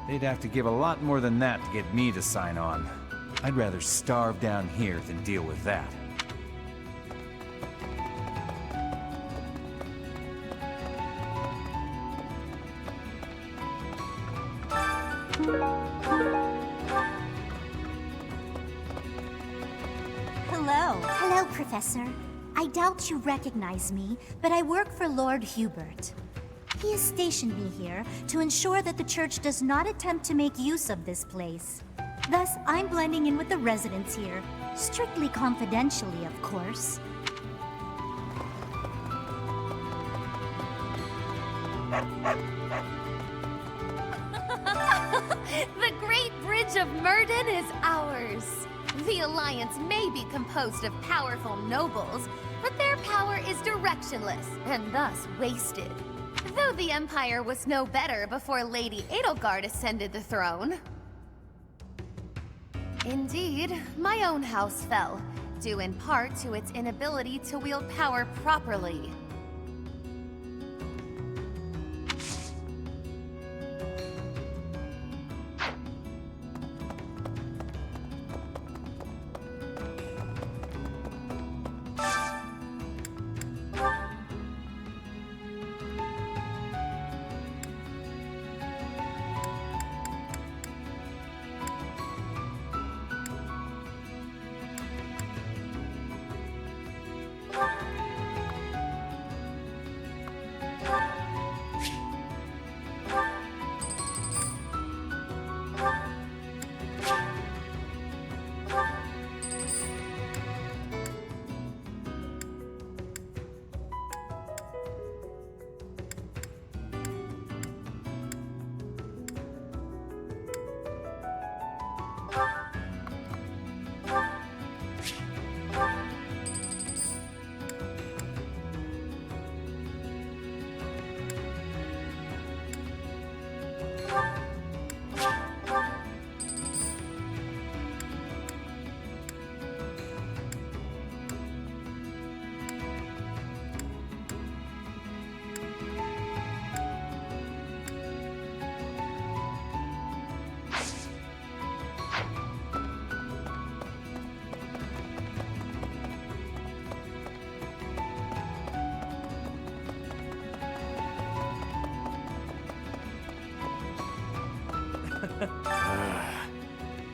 They'd have to give a lot more than that to get me to sign on. I'd rather starve down here than deal with that. Hello, Professor. I doubt you recognize me, but I work for Lord Hubert. He has stationed me here to ensure that the church does not attempt to make use of this place. Thus, I'm blending in with the residents here, strictly confidentially, of course. The Great Bridge of Myrden is ours. The Alliance may be composed of powerful nobles, but their power is directionless and thus wasted. Though the Empire was no better before Lady Edelgard ascended the throne. Indeed, my own house fell, due in part to its inability to wield power properly.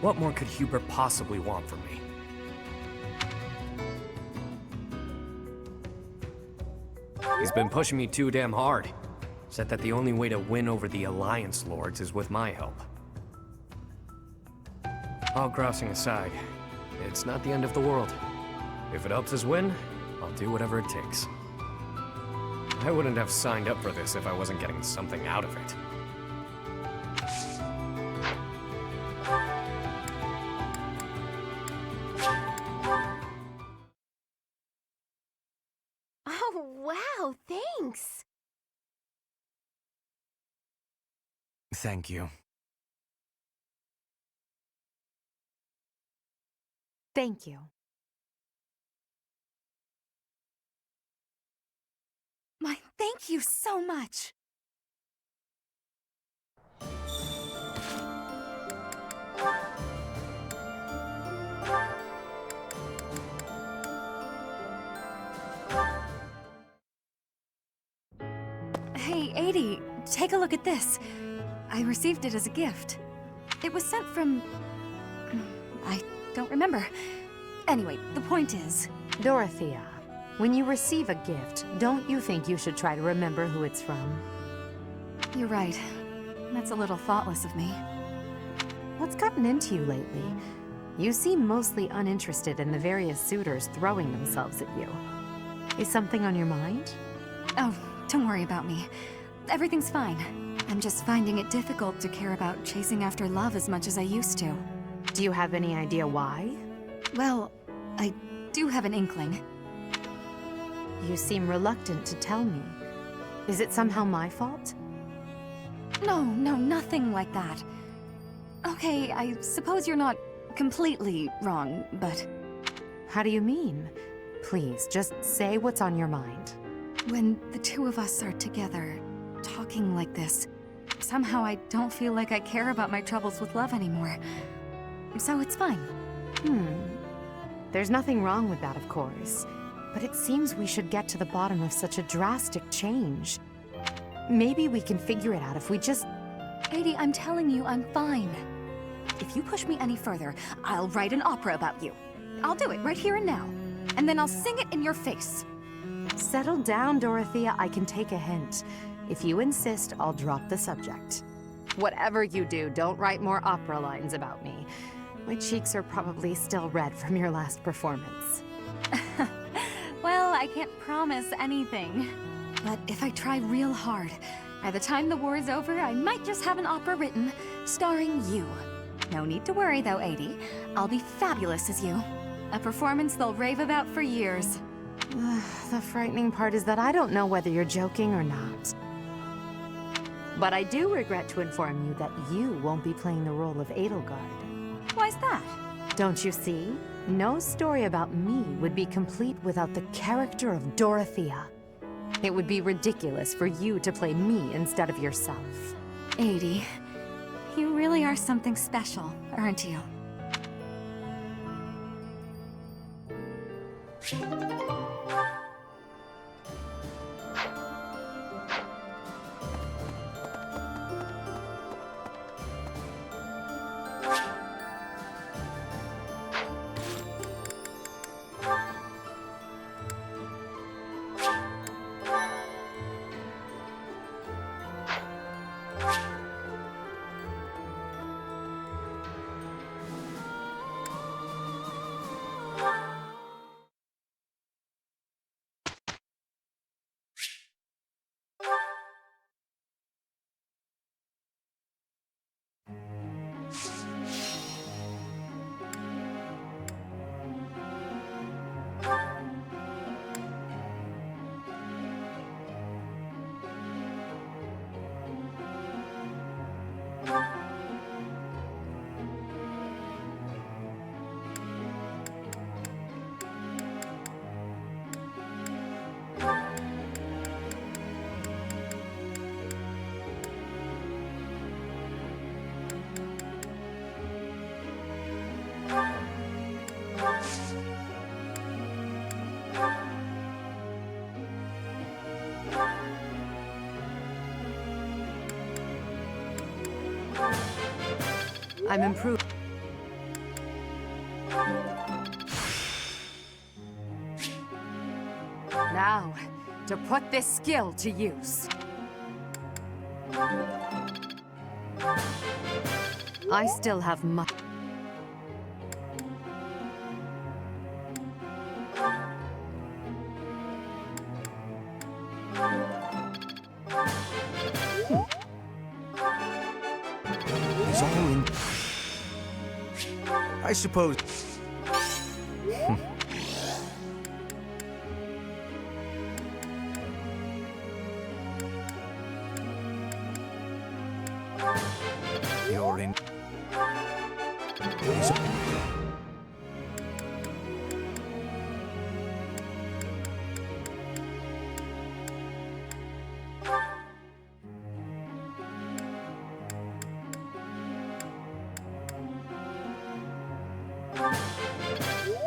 What more could Hubert possibly want from me? He's been pushing me too damn hard. Said that the only way to win over the Alliance Lords is with my help. All grousing aside, it's not the end of the world. If it helps us win, I'll do whatever it takes. I wouldn't have signed up for this if I wasn't getting something out of it. Oh, wow, thanks. Thank you. Thank you. My thank you so much. Hey, Adie, take a look at this. I received it as a gift. It was sent from... I don't remember. Anyway, the point is... Dorothea, when you receive a gift, don't you think you should try to remember who it's from? You're right. That's a little thoughtless of me. What's gotten into you lately? You seem mostly uninterested in the various suitors throwing themselves at you. Is something on your mind? Oh, don't worry about me. Everything's fine. I'm just finding it difficult to care about chasing after love as much as I used to. Do you have any idea why? Well, I do have an inkling. You seem reluctant to tell me. Is it somehow my fault? No, nothing like that. Okay, I suppose you're not completely wrong, but... How do you mean? Please, just say what's on your mind. When the two of us are together, talking like this, somehow I don't feel like I care about my troubles with love anymore. So it's fine. There's nothing wrong with that, of course. But it seems we should get to the bottom of such a drastic change. Maybe we can figure it out if we just... Adie, I'm telling you, I'm fine. If you push me any further, I'll write an opera about you. I'll do it right here and now. And then I'll sing it in your face. Settle down, Dorothea. I can take a hint. If you insist, I'll drop the subject. Whatever you do, don't write more opera lines about me. My cheeks are probably still red from your last performance. Well, I can't promise anything. But if I try real hard, by the time the war is over, I might just have an opera written, starring you. No need to worry though, Adie. I'll be fabulous as you. A performance they'll rave about for years. The frightening part is that I don't know whether you're joking or not. But I do regret to inform you that you won't be playing the role of Edelgard. Why's that? Don't you see? No story about me would be complete without the character of Dorothea. It would be ridiculous for you to play me instead of yourself. Adie, you really are something special, aren't you? I'm improved. Now, to put this skill to use. I still have much. It's all in... I suppose... You're in...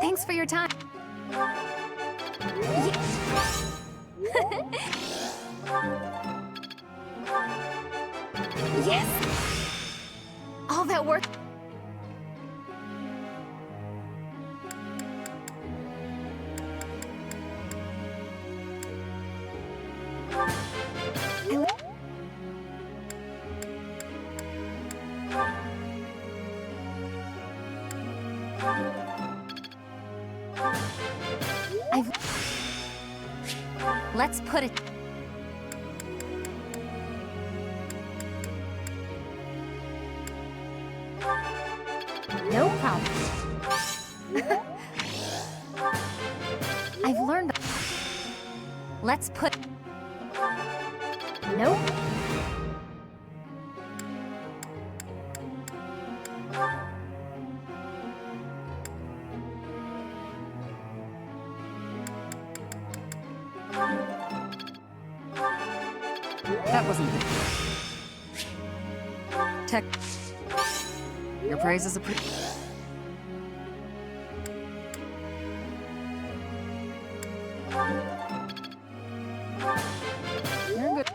Thanks for your time. Yes! All that work. Let's put it. No problem. I've learned. Let's put. Nope. That wasn't good. Tech. Your praise is a pretty... You're good.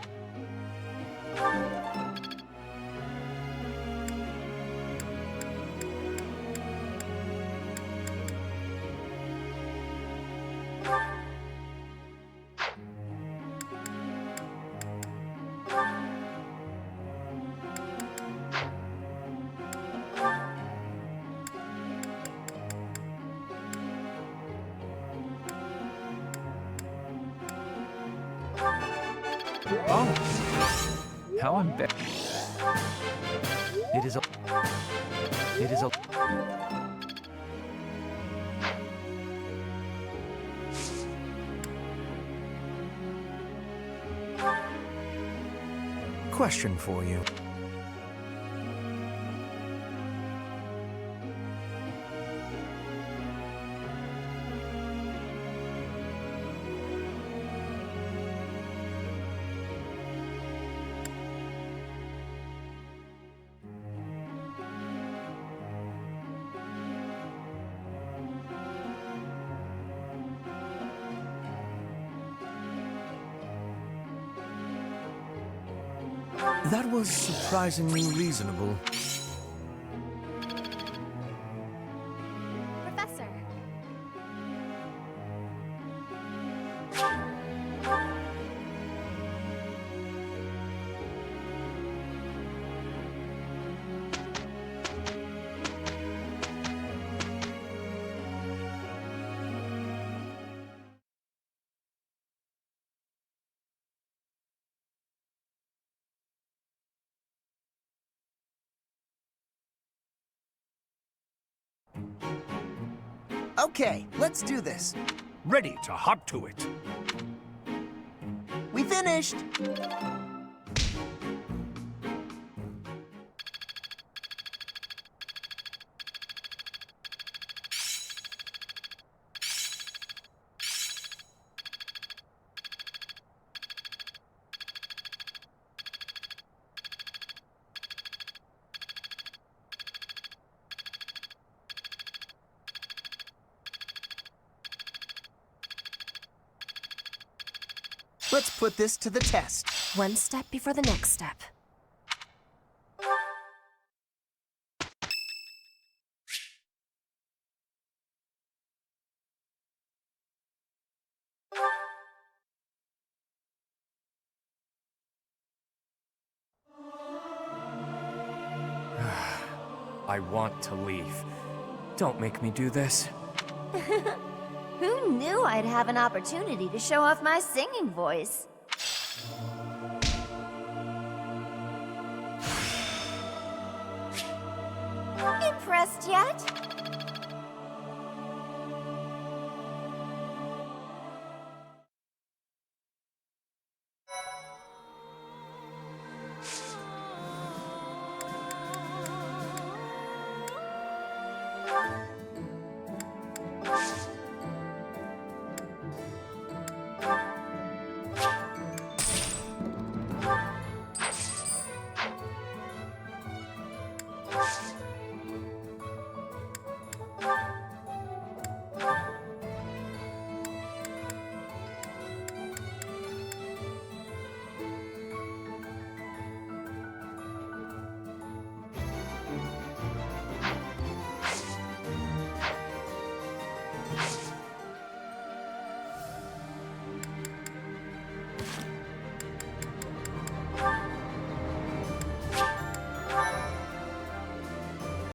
Oh! How embarrassing. It is a... It is a... Question for you. That was surprisingly reasonable. Professor. Okay, let's do this. Ready to hop to it. We finished! Let's put this to the test. One step before the next step. I want to leave. Don't make me do this. Who knew I'd have an opportunity to show off my singing voice? Impressed yet?